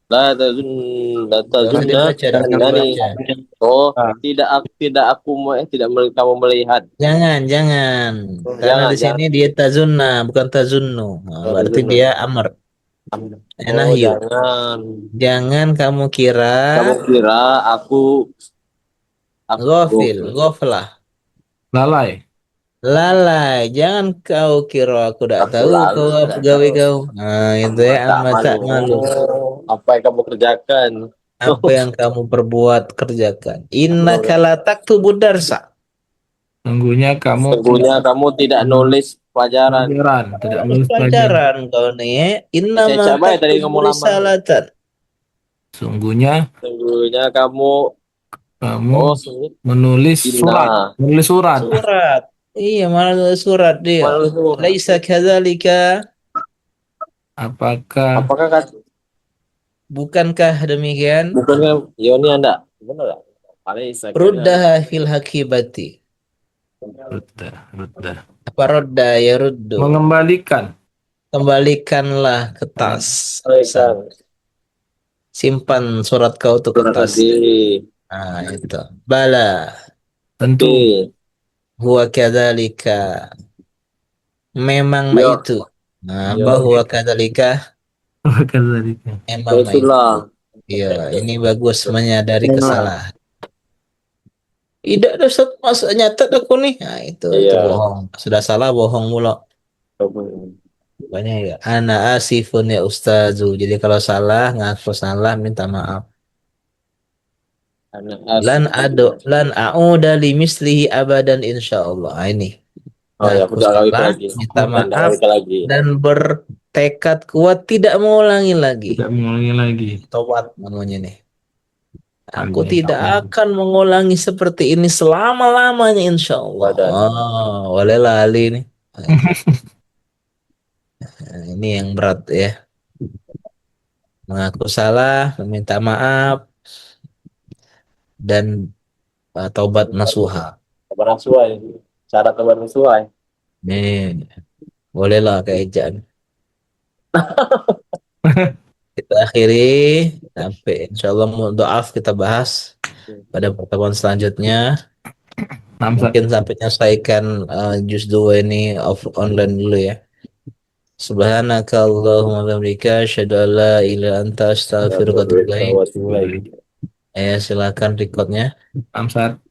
[SPEAKER 3] La
[SPEAKER 1] gak usah
[SPEAKER 3] tazunna
[SPEAKER 1] dibaca dan
[SPEAKER 3] annani.
[SPEAKER 1] dibaca
[SPEAKER 3] Oh, tidak aku kamu melihat.
[SPEAKER 1] jangan karena
[SPEAKER 3] Jangan,
[SPEAKER 1] di
[SPEAKER 3] jangan.
[SPEAKER 1] sini dia tazunna bukan tazunnu. Nah,
[SPEAKER 3] Oh,
[SPEAKER 1] berarti
[SPEAKER 3] tazunna.
[SPEAKER 1] dia amr
[SPEAKER 3] Oh,
[SPEAKER 1] nahyu
[SPEAKER 3] jangan.
[SPEAKER 1] jangan kamu kira
[SPEAKER 3] Kamu kira aku
[SPEAKER 1] ghaflah
[SPEAKER 2] Lalai.
[SPEAKER 1] lalai jangan kau kira aku tidak
[SPEAKER 3] aku
[SPEAKER 1] tahu
[SPEAKER 3] lalu
[SPEAKER 1] kau apa
[SPEAKER 3] tidak
[SPEAKER 1] pegawai
[SPEAKER 3] tahu.
[SPEAKER 1] kau nah itu ya
[SPEAKER 3] Tak
[SPEAKER 1] amma
[SPEAKER 3] malu.
[SPEAKER 1] ta'malu
[SPEAKER 3] Apa yang kamu kerjakan?
[SPEAKER 1] apa yang kamu perbuat kerjakan innaka la taktubud darsa
[SPEAKER 2] Sungguhnya kamu
[SPEAKER 3] Sesungguhnya kamu tidak nulis pelajaran.
[SPEAKER 2] pelajaran, tidak
[SPEAKER 1] harus
[SPEAKER 2] menulis pelajaran.
[SPEAKER 1] pelajaran kau nih
[SPEAKER 3] Saya
[SPEAKER 1] innama
[SPEAKER 3] coba ya tadi
[SPEAKER 1] taktubu
[SPEAKER 3] kamu lambat.
[SPEAKER 1] risalatan
[SPEAKER 2] Sungguhnya
[SPEAKER 3] Sesungguhnya kamu
[SPEAKER 2] kamu
[SPEAKER 3] sungguh
[SPEAKER 2] menulis surat,
[SPEAKER 3] inna
[SPEAKER 2] menulis surat.
[SPEAKER 1] surat iya malah surat dia
[SPEAKER 3] malu surat.
[SPEAKER 1] laisa kadzalika
[SPEAKER 2] Apakah
[SPEAKER 3] Apakah
[SPEAKER 1] Bukankah demikian?
[SPEAKER 3] Bukannya Yoni Anda? Benar nggak? Paling istilahnya
[SPEAKER 1] Ruddaha fil hakibati.
[SPEAKER 2] Rudda.
[SPEAKER 1] Apa rodda ya ruddu?
[SPEAKER 2] Mengembalikan.
[SPEAKER 1] Kembalikanlah ke tas.
[SPEAKER 3] Kan
[SPEAKER 1] Simpan surat kau tuh ke
[SPEAKER 3] surat
[SPEAKER 1] tas.
[SPEAKER 3] tadi.
[SPEAKER 1] Nah, itu. Bala.
[SPEAKER 2] Tentu.
[SPEAKER 3] Oke.
[SPEAKER 1] Huwa kadzalika. Memang
[SPEAKER 3] Yo.
[SPEAKER 1] itu. Nah,
[SPEAKER 3] Yo.
[SPEAKER 1] bahwa kadzalika.
[SPEAKER 2] Kadzalika.
[SPEAKER 1] Memang itu.
[SPEAKER 3] Itulah.
[SPEAKER 1] Iya, ini bagus menyadari kesalahan. Tidak ada satu masa nyata aku nih. Nah, itu
[SPEAKER 3] Iya.
[SPEAKER 1] bohong. Sudah salah bohong mulu. Banyak ya. Ana asifun ya ustazu. Jadi kalau salah ngaku salah minta maaf.
[SPEAKER 3] Anak
[SPEAKER 1] Lan a'uda limislihi abadan insyaallah. Nah, ini.
[SPEAKER 3] Oh ya,
[SPEAKER 1] Ngaku
[SPEAKER 3] udah kali
[SPEAKER 1] salah,
[SPEAKER 3] lagi.
[SPEAKER 1] minta
[SPEAKER 3] Udah
[SPEAKER 1] maaf
[SPEAKER 3] lagi.
[SPEAKER 1] dan bertekad kuat tidak mengulangi lagi.
[SPEAKER 2] Tidak mengulangi lagi.
[SPEAKER 1] Tobat namanya nih. Aku
[SPEAKER 2] Amin.
[SPEAKER 1] tidak akan mengulangi seperti ini selama-lamanya insya Allah.
[SPEAKER 3] Wadah.
[SPEAKER 1] Oh, boleh lali nih. Nah, ini yang berat ya. Mengaku salah, meminta maaf, dan taubat nasuha.
[SPEAKER 3] Kabar sesuai. Cara kabar sesuai.
[SPEAKER 1] Nih, bolehlah kayak ejaan. Kita akhiri sampai insya Allah doaf kita bahas pada pertemuan selanjutnya. Mungkin sampai menyelesaikan juz 2 ini online dulu ya. Subhanaka Allahumma wa bihamdika asyhadu an la ilaha illa anta astaghfiruka wa atubu ilaik. Ya, silakan recordnya.
[SPEAKER 2] Samsat.